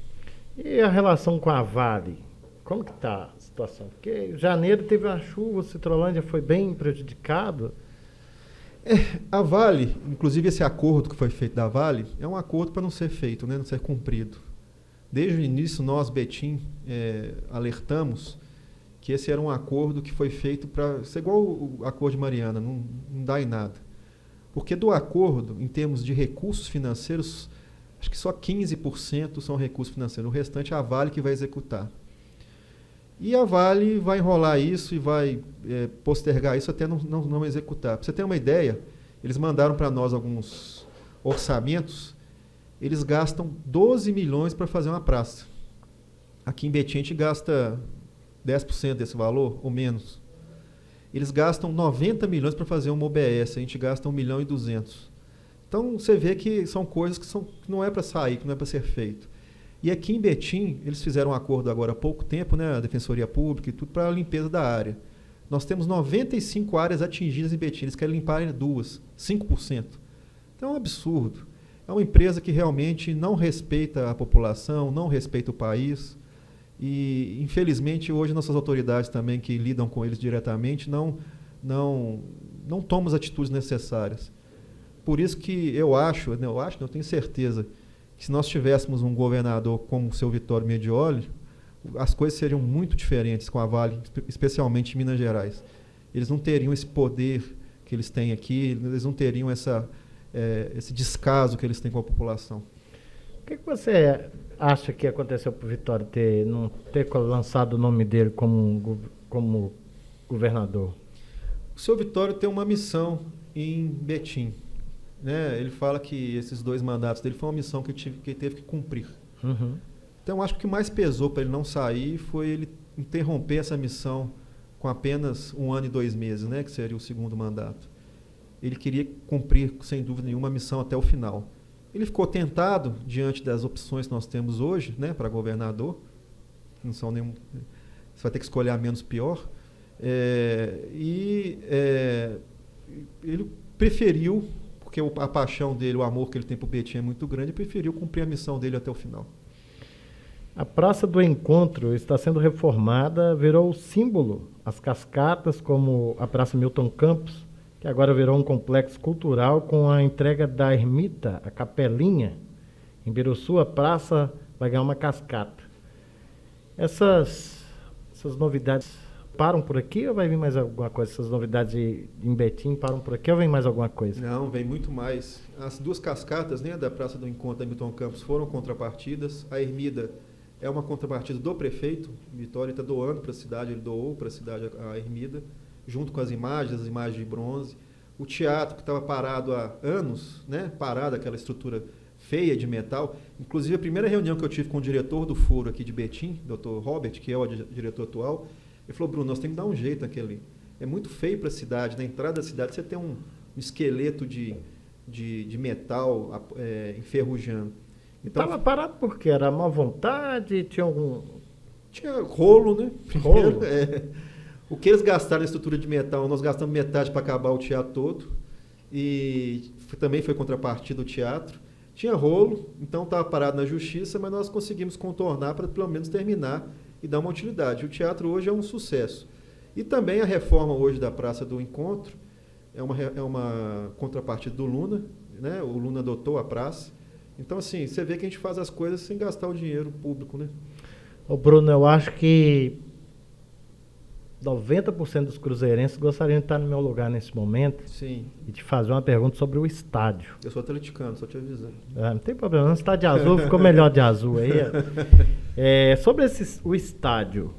[SPEAKER 1] E a relação com a Vale? Como que está a situação? Porque em janeiro teve uma chuva, o Citrolândia foi bem prejudicado.
[SPEAKER 2] A Vale, inclusive esse acordo que foi feito da Vale, é um acordo para não ser feito, né, não ser cumprido. Desde o início, nós, Betim, alertamos que esse era um acordo que foi feito para ser igual o acordo de Mariana, não dá em nada. Porque do acordo, em termos de recursos financeiros, acho que só 15% são recursos financeiros, o restante é a Vale que vai executar. E a Vale vai enrolar isso e vai postergar isso até não executar. Para você ter uma ideia, eles mandaram para nós alguns orçamentos, eles gastam 12 milhões para fazer uma praça. Aqui em Betim a gente gasta 10% desse valor ou menos. Eles gastam 90 milhões para fazer uma OBS, a gente gasta 1 milhão e 200. Então você vê que são coisas que não é para sair, que não é para ser feito. E aqui em Betim, eles fizeram um acordo agora há pouco tempo, né, a Defensoria Pública e tudo, para a limpeza da área. Nós temos 95 áreas atingidas em Betim, eles querem limpar 5%. Então é um absurdo. É uma empresa que realmente não respeita a população, não respeita o país. E, infelizmente, hoje nossas autoridades também, que lidam com eles diretamente, não tomam as atitudes necessárias. Por isso que eu tenho certeza, que se nós tivéssemos um governador como o seu Vitório Medioli, as coisas seriam muito diferentes com a Vale, especialmente em Minas Gerais. Eles não teriam esse poder que eles têm aqui, eles não teriam esse descaso que eles têm com a população.
[SPEAKER 1] O que você acha que aconteceu para o Vitório não ter lançado o nome dele como governador?
[SPEAKER 2] O seu Vitório tem uma missão em Betim. Né? Ele fala que esses 2 mandatos dele foi uma missão que ele teve que cumprir.
[SPEAKER 1] Uhum.
[SPEAKER 2] Então, acho que o que mais pesou para ele não sair foi ele interromper essa missão com apenas 1 ano e 2 meses, né? Que seria o segundo mandato. Ele queria cumprir, sem dúvida nenhuma, a missão até o final. Ele ficou tentado diante das opções que nós temos hoje, né, para governador. Não são nenhum, você vai ter que escolher a menos pior. Ele preferiu, porque a paixão dele, o amor que ele tem por Betim é muito grande, ele preferiu cumprir a missão dele até o final.
[SPEAKER 1] A Praça do Encontro está sendo reformada, virou símbolo. As cascatas, como a Praça Milton Campos, que agora virou um complexo cultural com a entrega da ermita, a Capelinha. Em Biruçu, a praça vai ganhar uma cascata. Essas novidades param por aqui ou vai vir mais alguma coisa? Essas novidades em Betim param por aqui ou vem mais alguma coisa?
[SPEAKER 2] Não, vem muito mais. As 2 cascatas, né, da Praça do Encontro da Milton Campos foram contrapartidas. A ermida é uma contrapartida do prefeito. Vitória está doando para a cidade, ele doou para a cidade a ermida, junto com as imagens de bronze. O teatro, que estava parado há anos, né, parado, aquela estrutura feia de metal. Inclusive, a primeira reunião que eu tive com o diretor do foro aqui de Betim, Dr. Robert, que é o diretor atual, ele falou: Bruno, nós temos que dar um jeito naquele. É muito feio para a cidade. Na entrada da cidade você tem um esqueleto de metal enferrujando.
[SPEAKER 1] Então, estava parado porque era má vontade, tinha algum...
[SPEAKER 2] Tinha rolo, né?
[SPEAKER 1] Rolo?
[SPEAKER 2] O que eles gastaram na estrutura de metal, nós gastamos metade para acabar o teatro todo. E também foi contrapartida do teatro. Tinha rolo, então estava parado na justiça, mas nós conseguimos contornar para pelo menos terminar e dar uma utilidade. O teatro hoje é um sucesso. E também a reforma hoje da Praça do Encontro é uma contrapartida do Luna, né? O Luna adotou a praça. Então, assim, você vê que a gente faz as coisas sem gastar o dinheiro público, né?
[SPEAKER 1] Ô Bruno, eu acho que 90% dos cruzeirenses gostariam de estar no meu lugar nesse momento.
[SPEAKER 2] Sim.
[SPEAKER 1] E te fazer uma pergunta sobre o estádio.
[SPEAKER 2] Eu sou atleticano, só te avisando.
[SPEAKER 1] Não tem problema, não está de azul, ficou melhor de azul aí. Sobre o estádio,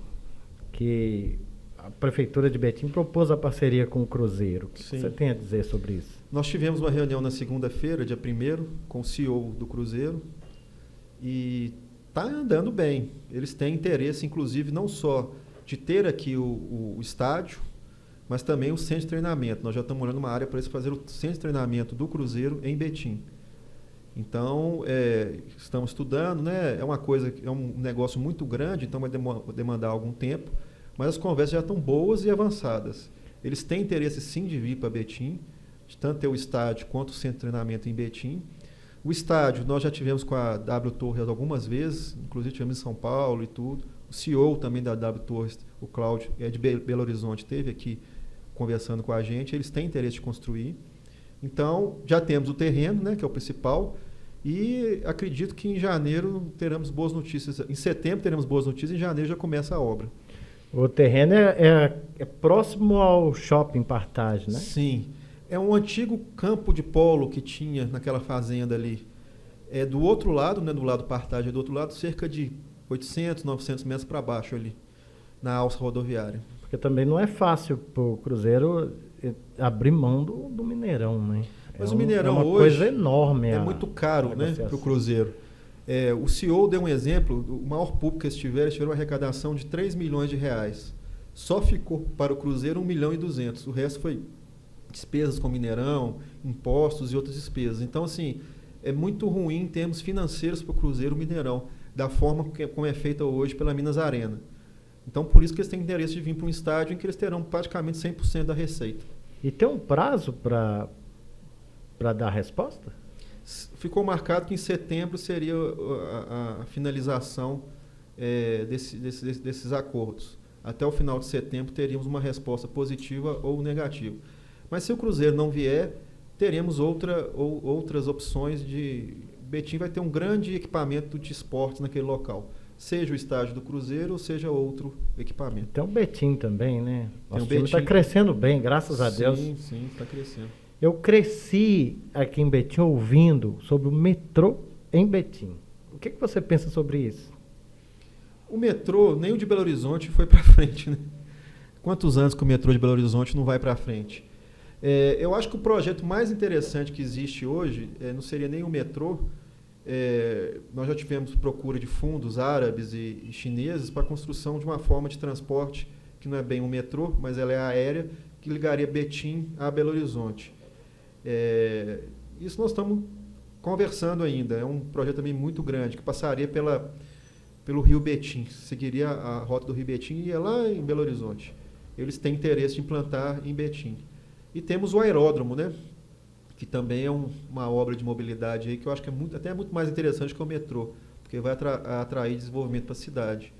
[SPEAKER 1] que a Prefeitura de Betim propôs a parceria com o Cruzeiro. O que você tem a dizer sobre isso?
[SPEAKER 2] Nós tivemos uma reunião na segunda-feira, dia 1º, com o CEO do Cruzeiro. E está andando bem. Eles têm interesse, inclusive, não só de ter aqui o estádio, mas também o centro de treinamento. Nós já estamos olhando uma área para eles fazer o centro de treinamento do Cruzeiro em Betim. Então, estamos estudando, né? É um negócio muito grande, então vai demandar algum tempo, mas as conversas já estão boas e avançadas. Eles têm interesse sim de vir para Betim, de tanto ter o estádio quanto o centro de treinamento em Betim. O estádio nós já tivemos com a W Torres algumas vezes, inclusive tivemos em São Paulo e tudo. O CEO também da W Torres, o Cláudio, é de Belo Horizonte, esteve aqui conversando com a gente. Eles têm interesse de construir. Então, já temos o terreno, né, que é o principal, e acredito que em janeiro teremos boas notícias. Em setembro teremos boas notícias, em janeiro já começa a obra.
[SPEAKER 1] O terreno é próximo ao shopping Partage, né?
[SPEAKER 2] Sim. É um antigo campo de polo que tinha naquela fazenda ali. É do outro lado, né, do lado Partage, é do outro lado, cerca de 800, 900 metros para baixo ali, na alça rodoviária.
[SPEAKER 1] Porque também não é fácil para o Cruzeiro abrir mão do Mineirão, né?
[SPEAKER 2] Mas o Mineirão
[SPEAKER 1] é uma
[SPEAKER 2] hoje
[SPEAKER 1] coisa enorme.
[SPEAKER 2] É muito caro, né, para o Cruzeiro. O CEO deu um exemplo, o maior público que eles tiveram uma arrecadação de 3 milhões de reais. Só ficou para o Cruzeiro 1 milhão e 200. O resto foi despesas com Mineirão, impostos e outras despesas. Então, assim, é muito ruim em termos financeiros para o Cruzeiro Mineirão, da forma como é feita hoje pela Minas Arena. Então, por isso que eles têm interesse de vir para um estádio em que eles terão praticamente 100% da receita.
[SPEAKER 1] E tem um prazo para dar a resposta?
[SPEAKER 2] Ficou marcado que em setembro seria a finalização desses acordos. Até o final de setembro teríamos uma resposta positiva ou negativa. Mas se o Cruzeiro não vier, teremos outras opções de... Betim vai ter um grande equipamento de esportes naquele local. Seja o estádio do Cruzeiro ou seja outro equipamento.
[SPEAKER 1] Tem o Betim também, né?
[SPEAKER 2] Nosso
[SPEAKER 1] time está crescendo bem, graças a Deus.
[SPEAKER 2] Sim, está crescendo.
[SPEAKER 1] Eu cresci aqui em Betim ouvindo sobre o metrô em Betim. O que você pensa sobre isso?
[SPEAKER 2] O metrô, nem o de Belo Horizonte foi para frente, né? Quantos anos que o metrô de Belo Horizonte não vai para frente? Eu acho que o projeto mais interessante que existe hoje não seria nem o metrô. Nós já tivemos procura de fundos árabes e chineses para a construção de uma forma de transporte que não é bem um metrô, mas ela é aérea, que ligaria Betim a Belo Horizonte. Isso nós estamos conversando ainda. É um projeto também muito grande, que passaria pelo Rio Betim, seguiria a rota do Rio Betim e ia lá em Belo Horizonte. Eles têm interesse de implantar em Betim. E temos o aeródromo, né? Que também é uma obra de mobilidade aí que eu acho que até muito mais interessante que o metrô, porque vai atrair desenvolvimento para a cidade.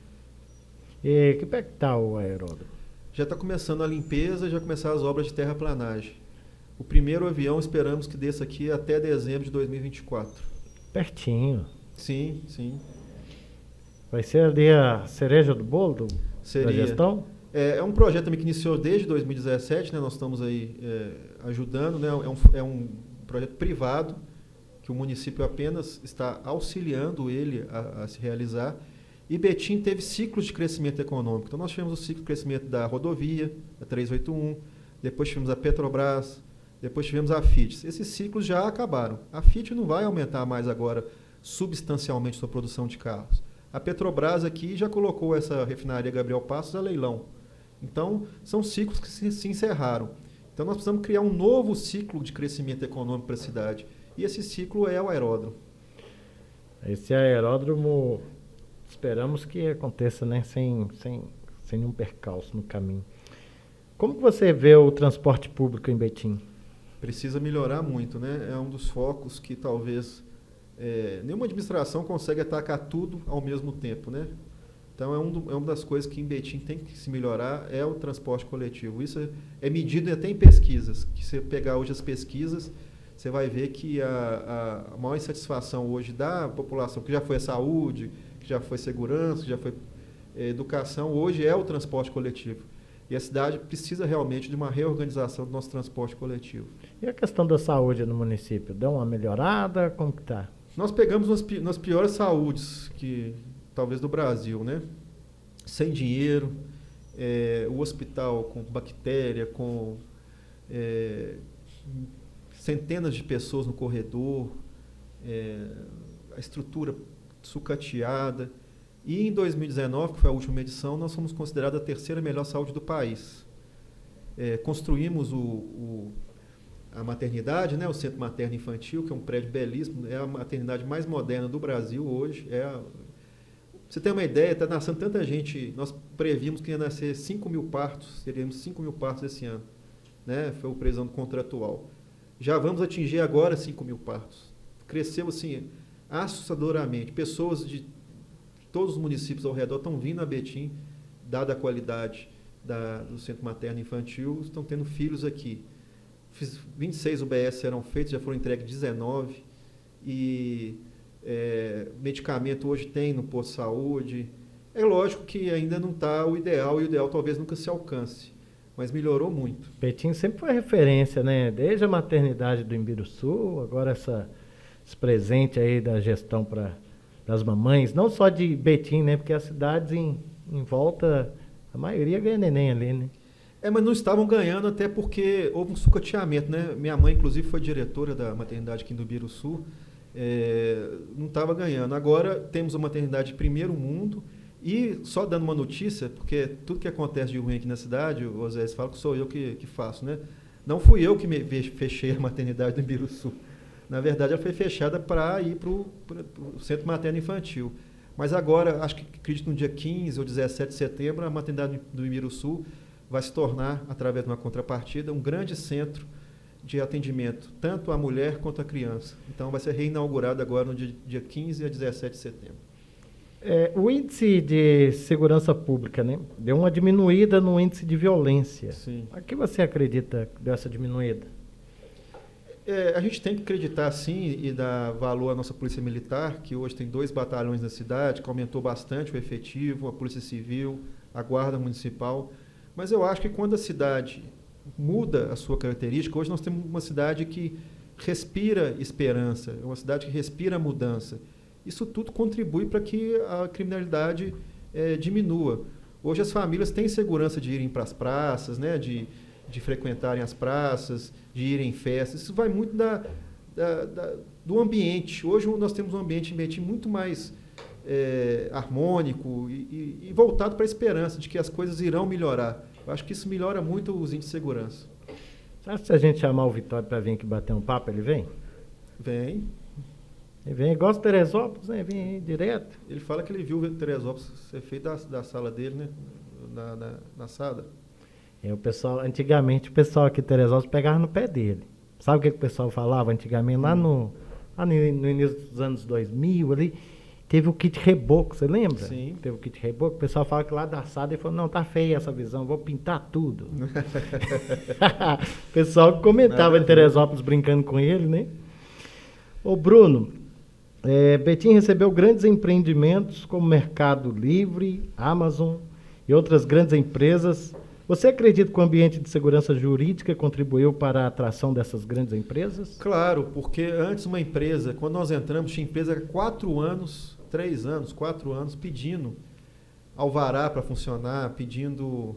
[SPEAKER 1] E que pé que está o aeródromo?
[SPEAKER 2] Já está começando a limpeza, já começaram as obras de terraplanagem. O primeiro avião esperamos que desça aqui até dezembro de 2024.
[SPEAKER 1] Pertinho.
[SPEAKER 2] Sim, sim.
[SPEAKER 1] Vai ser ali a cereja do bolo da gestão?
[SPEAKER 2] É um projeto também que iniciou desde 2017, né? Nós estamos aí ajudando, né? É um projeto privado que o município apenas está auxiliando ele a se realizar. E Betim teve ciclos de crescimento econômico. Então nós tivemos o ciclo de crescimento da rodovia, a 381, depois tivemos a Petrobras, depois tivemos a FIT. Esses ciclos já acabaram. A FIT não vai aumentar mais agora substancialmente sua produção de carros. A Petrobras aqui já colocou essa refinaria Gabriel Passos a leilão. Então, são ciclos que se encerraram. Então, nós precisamos criar um novo ciclo de crescimento econômico para a cidade. E esse ciclo é o aeródromo.
[SPEAKER 1] Esse aeródromo, esperamos que aconteça, né? Sem nenhum percalço no caminho. Como que você vê o transporte público em Betim?
[SPEAKER 2] Precisa melhorar muito, né? É um dos focos que talvez nenhuma administração consegue atacar tudo ao mesmo tempo, né? Então, é uma das coisas que em Betim tem que se melhorar, é o transporte coletivo. Isso é medido até em pesquisas. Que você pegar hoje as pesquisas, você vai ver que a maior insatisfação hoje da população, que já foi a saúde, que já foi segurança, que já foi educação, hoje é o transporte coletivo. E a cidade precisa realmente de uma reorganização do nosso transporte coletivo.
[SPEAKER 1] E a questão da saúde no município? Deu uma melhorada? Como que está?
[SPEAKER 2] Nós pegamos nas piores saúdes que talvez do Brasil, né? Sem dinheiro, o hospital com bactéria, com centenas de pessoas no corredor, a estrutura sucateada. E em 2019, que foi a última edição, nós fomos considerados a terceira melhor saúde do país. Construímos a maternidade, né, o Centro Materno Infantil, que é um prédio belíssimo, é a maternidade mais moderna do Brasil hoje. Você tem uma ideia, está nascendo tanta gente, nós previmos que ia nascer 5 mil partos, teríamos 5 mil partos esse ano. Né, foi a previsão contratual. Já vamos atingir agora 5 mil partos. Cresceu assim, assustadoramente. Pessoas de todos os municípios ao redor estão vindo a Betim, dada a qualidade do Centro Materno Infantil, estão tendo filhos aqui. 26 UBS serão feitos, já foram entregues 19. E medicamento hoje tem no posto de saúde. É lógico que ainda não está o ideal, e o ideal talvez nunca se alcance. Mas melhorou muito.
[SPEAKER 1] Betim sempre foi referência, né? Desde a maternidade do Imbiruçu, agora esse presente aí da gestão para as mamães, não só de Betim, né? Porque as cidades em volta, a maioria ganha neném ali, né?
[SPEAKER 2] Mas não estavam ganhando até porque houve um sucateamento, né? Minha mãe, inclusive, foi diretora da maternidade aqui do Imbiruçu. não estava ganhando. Agora temos uma maternidade de primeiro mundo e, só dando uma notícia, porque tudo que acontece de ruim aqui na cidade, o Osés fala que sou eu que faço, né? Não fui eu que fechei a maternidade do Ibiruçu. Na verdade, ela foi fechada para ir para o Centro Materno Infantil. Mas agora, acredito no dia 15 ou 17 de setembro, a maternidade do Ibiruçu vai se tornar, através de uma contrapartida, um grande centro de atendimento, tanto à mulher quanto à criança. Então, vai ser reinaugurado agora no dia 15 a 17 de setembro.
[SPEAKER 1] O índice de segurança pública, né, deu uma diminuída no índice de violência.
[SPEAKER 2] Sim.
[SPEAKER 1] A que você acredita dessa diminuída?
[SPEAKER 2] A gente tem que acreditar, sim, e dar valor à nossa Polícia Militar, que hoje tem 2 batalhões na cidade, que aumentou bastante o efetivo, a Polícia Civil, a Guarda Municipal. Mas eu acho que quando a cidade muda a sua característica, hoje nós temos uma cidade que respira esperança, uma cidade que respira mudança. Isso tudo contribui para que a criminalidade diminua. Hoje as famílias têm segurança de irem para as praças, né, de frequentarem as praças, de irem em festas. Isso vai muito do ambiente. Hoje nós temos um ambiente muito mais harmônico e voltado para a esperança de que as coisas irão melhorar. Eu acho que isso melhora muito os índices de segurança.
[SPEAKER 1] Você acha que se a gente chamar o Vitório para vir aqui bater um papo, ele vem?
[SPEAKER 2] Vem.
[SPEAKER 1] Ele vem, igual de Teresópolis, né? Vem direto.
[SPEAKER 2] Ele fala que ele viu o Teresópolis ser feito da sala dele, né? Na sala.
[SPEAKER 1] Antigamente o pessoal aqui de Teresópolis pegava no pé dele. Sabe o que o pessoal falava antigamente? Lá no início dos anos 2000 ali, teve o kit reboco, você lembra?
[SPEAKER 2] Sim.
[SPEAKER 1] Teve o kit reboco, o pessoal fala que lá da sala ele falou, não, tá feia essa visão, vou pintar tudo. O pessoal comentava em Teresópolis brincando com ele, né? Ô Bruno, Betim recebeu grandes empreendimentos como Mercado Livre, Amazon e outras grandes empresas. Você acredita que o ambiente de segurança jurídica contribuiu para a atração dessas grandes empresas?
[SPEAKER 2] Claro, porque antes uma empresa, quando nós entramos, tinha empresa há 4 anos, 4 anos, pedindo alvará para funcionar, pedindo...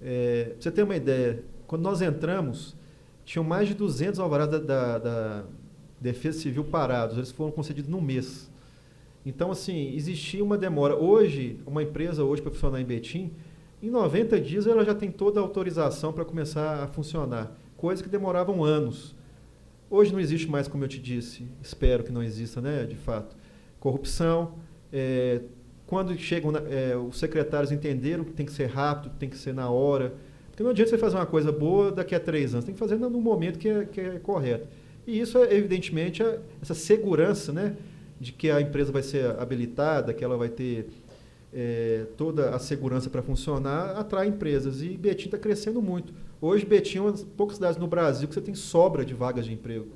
[SPEAKER 2] pra você ter uma ideia, quando nós entramos, tinham mais de 200 alvarás da Defesa Civil parados, eles foram concedidos num mês. Então, assim, existia uma demora. Hoje, uma empresa para funcionar em Betim, em 90 dias ela já tem toda a autorização para começar a funcionar, coisas que demoravam anos. Hoje não existe mais, como eu te disse, espero que não exista, né, de fato. Corrupção, quando chegam, os secretários entenderam que tem que ser rápido, tem que ser na hora, porque não adianta você fazer uma coisa boa daqui a 3 anos, tem que fazer no momento que é correto. E isso, evidentemente, essa segurança, né, de que a empresa vai ser habilitada, que ela vai ter toda a segurança para funcionar, atrai empresas. E Betim está crescendo muito. Hoje, Betim é uma das poucas cidades no Brasil que você tem sobra de vagas de emprego.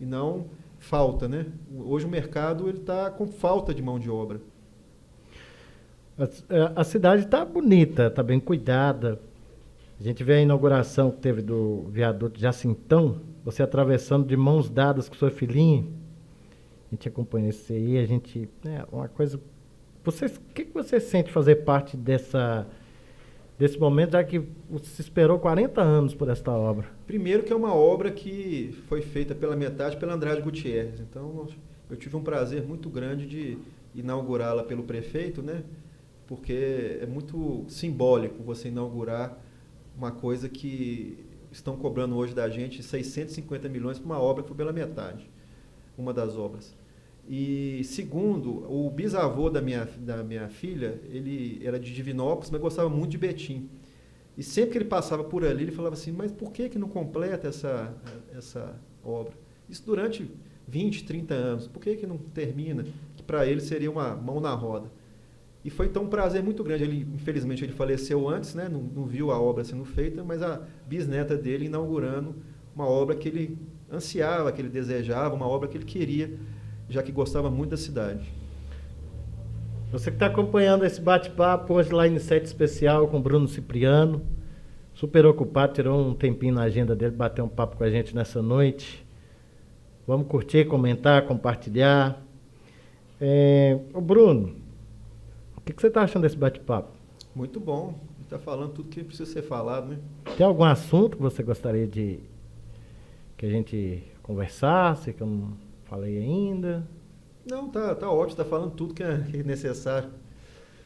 [SPEAKER 2] E não falta, né? Hoje o mercado está com falta de mão de obra.
[SPEAKER 1] A cidade está bonita, está bem cuidada. A gente vê a inauguração que teve do viaduto Jacintão, você atravessando de mãos dadas com sua filhinha. A gente acompanha isso aí, uma coisa... O que você sente fazer parte desse momento, já que você esperou 40 anos por esta obra?
[SPEAKER 2] Primeiro que é uma obra que foi feita pela metade pela Andrade Gutierrez. Então, eu tive um prazer muito grande de inaugurá-la pelo prefeito, né? Porque é muito simbólico você inaugurar uma coisa que estão cobrando hoje da gente 650 milhões por uma obra que foi pela metade, uma das obras. E segundo, o bisavô da minha filha, ele era de Divinópolis, mas gostava muito de Betim. E sempre que ele passava por ali, ele falava assim, mas por que não completa essa obra? Isso durante 20, 30 anos. Por que não termina? Que para ele seria uma mão na roda. E foi então um prazer muito grande. Infelizmente, ele faleceu antes, né? Não viu a obra sendo feita, mas a bisneta dele inaugurando uma obra que ele ansiava, que ele desejava, uma obra que ele queria, já que gostava muito da cidade.
[SPEAKER 1] Você que está acompanhando esse bate-papo hoje lá em Sete Especial com Bruno Cipriano, super ocupado, tirou um tempinho na agenda dele, bater um papo com a gente nessa noite. Vamos curtir, comentar, compartilhar. Ô Bruno, o que você está achando desse bate-papo?
[SPEAKER 2] Muito bom, está falando tudo que precisa ser falado, né?
[SPEAKER 1] Tem algum assunto que você gostaria que a gente conversasse, que eu não falei ainda?
[SPEAKER 2] Não, tá ótimo, tá falando tudo que é necessário.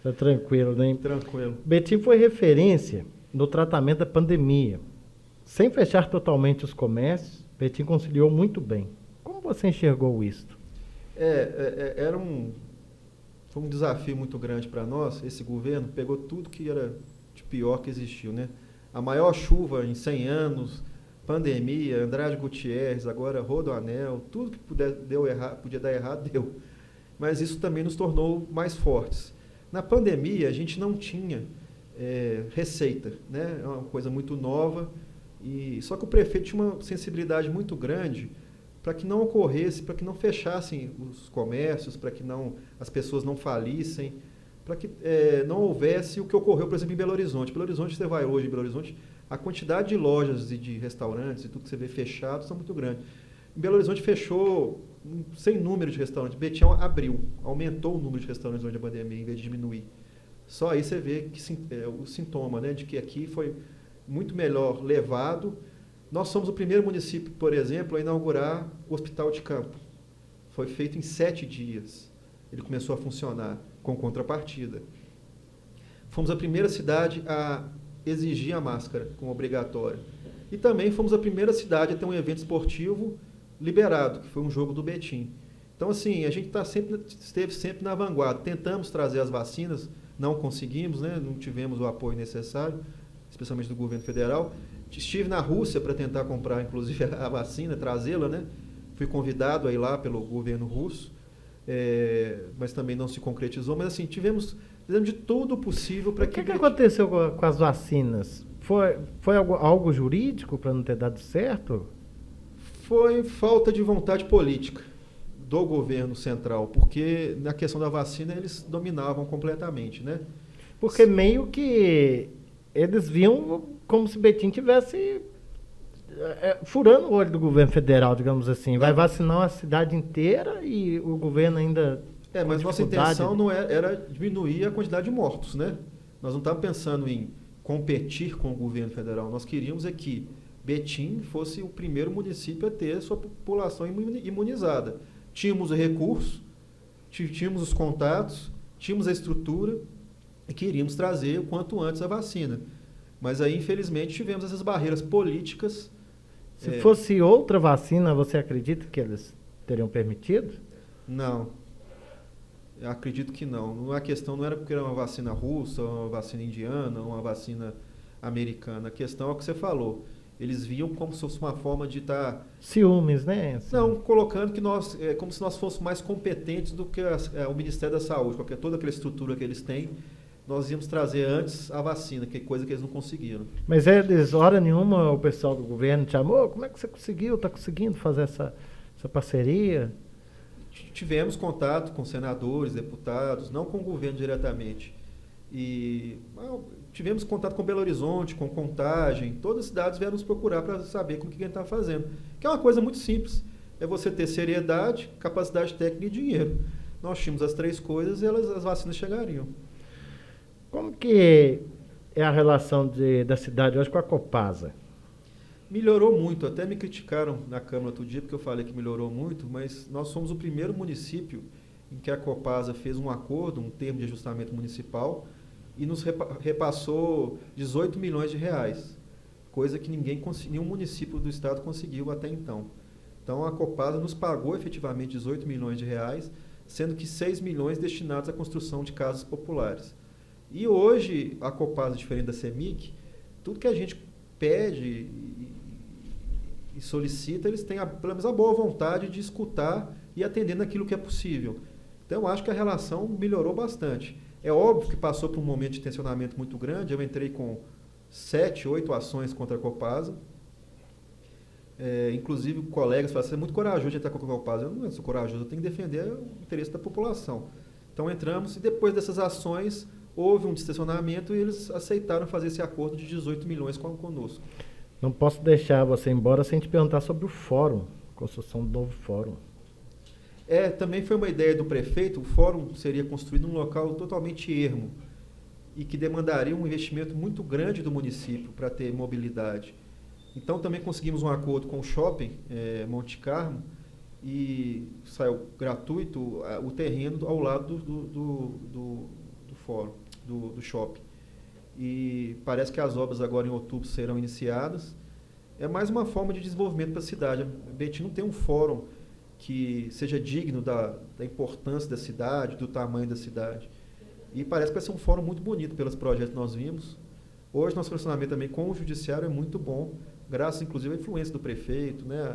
[SPEAKER 1] Tá tranquilo, né?
[SPEAKER 2] Tranquilo.
[SPEAKER 1] Betim foi referência no tratamento da pandemia. Sem fechar totalmente os comércios, Betim conciliou muito bem. Como você enxergou isso?
[SPEAKER 2] Foi um desafio muito grande para nós. Esse governo pegou tudo que era de pior que existiu, né? A maior chuva em 100 anos, pandemia, Andrade Gutierrez, agora Rodoanel, tudo que podia dar errado, deu. Mas isso também nos tornou mais fortes. Na pandemia, a gente não tinha receita, né? É uma coisa muito nova. Só que o prefeito tinha uma sensibilidade muito grande para que não ocorresse, para que não fechassem os comércios, para que as pessoas não falissem, para que não houvesse o que ocorreu, por exemplo, em Belo Horizonte. Belo Horizonte, você vai hoje em Belo Horizonte, a quantidade de lojas e de restaurantes e tudo que você vê fechado são muito grandes. Em Belo Horizonte fechou sem número de restaurantes. Betim abriu, aumentou o número de restaurantes durante a pandemia, em vez de diminuir. Só aí você vê o sintoma, né, de que aqui foi muito melhor levado. Nós somos o primeiro município, por exemplo, a inaugurar o hospital de campo. Foi feito em 7 dias. Ele começou a funcionar com contrapartida. Fomos a primeira cidade a exigir a máscara como obrigatória. E também fomos a primeira cidade a ter um evento esportivo liberado, que foi um jogo do Betim. Então, assim, a gente esteve sempre na vanguarda. Tentamos trazer as vacinas, não conseguimos, né? Não tivemos o apoio necessário, especialmente do governo federal. Estive na Rússia para tentar comprar, inclusive, a vacina, trazê-la, né? Fui convidado a ir lá pelo governo russo, mas também não se concretizou. Mas, assim, fizemos de tudo possível para que...
[SPEAKER 1] O que aconteceu com as vacinas? Foi algo jurídico para não ter dado certo?
[SPEAKER 2] Foi falta de vontade política do governo central, porque na questão da vacina eles dominavam completamente, né?
[SPEAKER 1] Porque meio que eles viam como se Betim tivesse furando o olho do governo federal, digamos assim. Vai vacinar a cidade inteira e o governo ainda...
[SPEAKER 2] mas nossa intenção não era diminuir a quantidade de mortos, né? Nós não estávamos pensando em competir com o governo federal. Nós queríamos que Betim fosse o primeiro município a ter a sua população imunizada. Tínhamos o recurso, tínhamos os contatos, tínhamos a estrutura e queríamos trazer o quanto antes a vacina. Mas aí, infelizmente, tivemos essas barreiras políticas.
[SPEAKER 1] Se fosse outra vacina, você acredita que eles teriam permitido?
[SPEAKER 2] Não. Eu acredito que não. A questão não era porque era uma vacina russa, uma vacina indiana, uma vacina americana. A questão é o que você falou. Eles viam como se fosse uma forma de estar...
[SPEAKER 1] Ciúmes, né? Assim.
[SPEAKER 2] Não, colocando que como se nós fôssemos mais competentes do que o Ministério da Saúde, porque toda aquela estrutura que eles têm, nós íamos trazer antes a vacina, que é coisa que eles não conseguiram.
[SPEAKER 1] Mas eles, hora nenhuma, o pessoal do governo te chamou, como é que você conseguiu, está conseguindo fazer essa parceria?
[SPEAKER 2] Tivemos contato com senadores, deputados, não com o governo diretamente. Tivemos contato com Belo Horizonte, com Contagem, todas as cidades vieram nos procurar para saber como que a gente está fazendo. Que é uma coisa muito simples, é você ter seriedade, capacidade técnica e dinheiro. Nós tínhamos as 3 coisas e as vacinas chegariam.
[SPEAKER 1] Como que é a relação da cidade hoje com a Copasa?
[SPEAKER 2] Melhorou muito, até me criticaram na Câmara outro dia, porque eu falei que melhorou muito, mas nós somos o primeiro município em que a Copasa fez um acordo, um termo de ajustamento municipal, e nos repassou 18 milhões de reais, coisa que nenhum município do estado conseguiu até então. Então a Copasa nos pagou efetivamente 18 milhões de reais, sendo que 6 milhões destinados à construção de casas populares. E hoje a Copasa, diferente da CEMIC, tudo que a gente pede e solicita, eles têm pelo menos a boa vontade de escutar e atender naquilo que é possível. Então eu acho que a relação melhorou bastante. É óbvio que passou por um momento de tensionamento muito grande. Eu entrei com 7, 8 ações contra a Copasa. Inclusive, colegas falaram, você é muito corajoso de entrar com a Copasa. Eu não sou corajoso, eu tenho que defender o interesse da população. Então entramos e depois dessas ações houve um distensionamento e eles aceitaram fazer esse acordo de 18 milhões conosco.
[SPEAKER 1] Não posso deixar você ir embora sem te perguntar sobre o fórum, construção do novo fórum.
[SPEAKER 2] Também foi uma ideia do prefeito. O fórum seria construído num local totalmente ermo e que demandaria um investimento muito grande do município para ter mobilidade. Então também conseguimos um acordo com o shopping Monte Carmo e saiu gratuito o terreno ao lado do fórum, do shopping. E parece que as obras agora em outubro serão iniciadas. É mais uma forma de desenvolvimento para a cidade. Betim não tem um fórum que seja digno da importância da cidade, do tamanho da cidade. E parece que vai ser um fórum muito bonito pelos projetos que nós vimos. Hoje, nosso relacionamento também com o judiciário é muito bom, graças, inclusive, à influência do prefeito, né?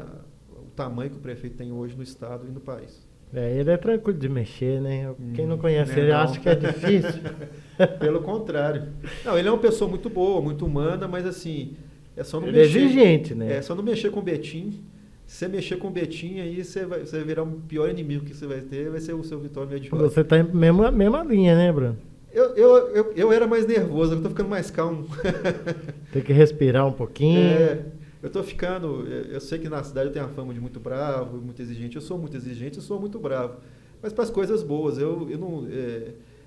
[SPEAKER 2] O tamanho que o prefeito tem hoje no estado e no país.
[SPEAKER 1] Ele é tranquilo de mexer, né? Quem não conhece ele acha que é difícil.
[SPEAKER 2] Pelo contrário. Não, ele é uma pessoa muito boa, muito humana, mas assim, é só não
[SPEAKER 1] ele
[SPEAKER 2] mexer.
[SPEAKER 1] É exigente, né?
[SPEAKER 2] É só não mexer com o Betim. Se você mexer com o Betim, aí você vai virar um pior inimigo que você vai ter, vai ser o seu Vitório Medioli.
[SPEAKER 1] Você está em mesma linha, né, Bruno?
[SPEAKER 2] Eu era mais nervoso, eu estou ficando mais calmo.
[SPEAKER 1] Tem que respirar um pouquinho.
[SPEAKER 2] Eu estou ficando... Eu sei que na cidade eu tenho a fama de muito bravo, muito exigente. Eu sou muito exigente, eu sou muito bravo. Mas para as coisas boas, eu não...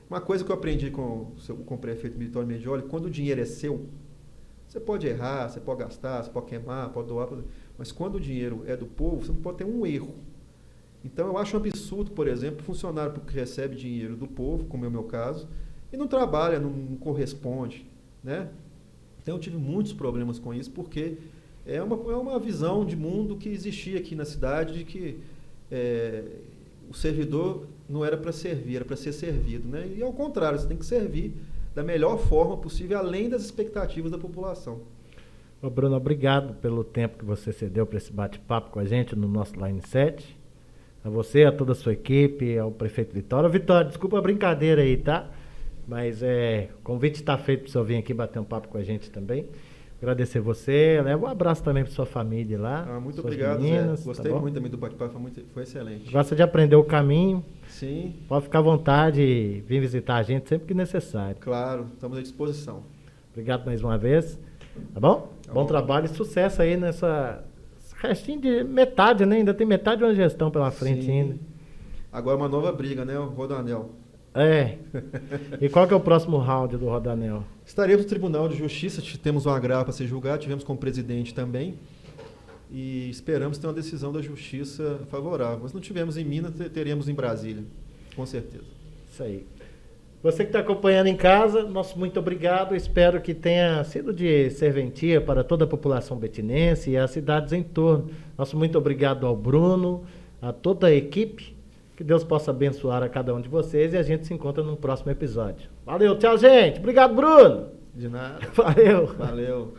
[SPEAKER 2] uma coisa que eu aprendi com o prefeito Vitório Medioli, quando o dinheiro é seu, você pode errar, você pode gastar, você pode queimar, pode doar, mas quando o dinheiro é do povo, você não pode ter um erro. Então eu acho um absurdo, por exemplo, funcionário que recebe dinheiro do povo, como é o meu caso, e não trabalha, não corresponde, né? Então eu tive muitos problemas com isso, porque é uma visão de mundo que existia aqui na cidade, de que o servidor não era para servir, era para ser servido, né? E ao contrário, você tem que servir da melhor forma possível, além das expectativas da população.
[SPEAKER 1] Ô Bruno, obrigado pelo tempo que você cedeu para esse bate-papo com a gente no nosso Line 7. A você, a toda a sua equipe, ao prefeito Vitória. Vitória, desculpa a brincadeira aí, tá? Mas o convite está feito para o senhor vir aqui bater um papo com a gente também. Agradecer você, leva um abraço também para sua família lá.
[SPEAKER 2] Muito obrigado, meninas, Zé. Gostei muito também do bate-papo, foi excelente.
[SPEAKER 1] Gosta de aprender o caminho?
[SPEAKER 2] Sim.
[SPEAKER 1] Pode ficar à vontade e vir visitar a gente sempre que necessário.
[SPEAKER 2] Claro, estamos à disposição.
[SPEAKER 1] Obrigado mais uma vez. Tá bom? Bom trabalho e sucesso aí nessa restinho de metade, né? Ainda tem metade de uma gestão pela frente ainda.
[SPEAKER 2] Agora uma nova briga, né? O Rodanel.
[SPEAKER 1] E qual que é o próximo round do Rodanel?
[SPEAKER 2] Estaremos no Tribunal de Justiça, temos um agravo para ser julgado, tivemos como presidente também, e esperamos ter uma decisão da Justiça favorável. Mas não tivemos em Minas, teremos em Brasília, com certeza.
[SPEAKER 1] Isso aí. Você que está acompanhando em casa, nosso muito obrigado. Espero que tenha sido de serventia para toda a população betinense e as cidades em torno. Nosso muito obrigado ao Bruno, a toda a equipe. Que Deus possa abençoar a cada um de vocês e a gente se encontra no próximo episódio. Valeu, tchau, gente. Obrigado, Bruno.
[SPEAKER 2] De nada.
[SPEAKER 1] Valeu.
[SPEAKER 2] Valeu.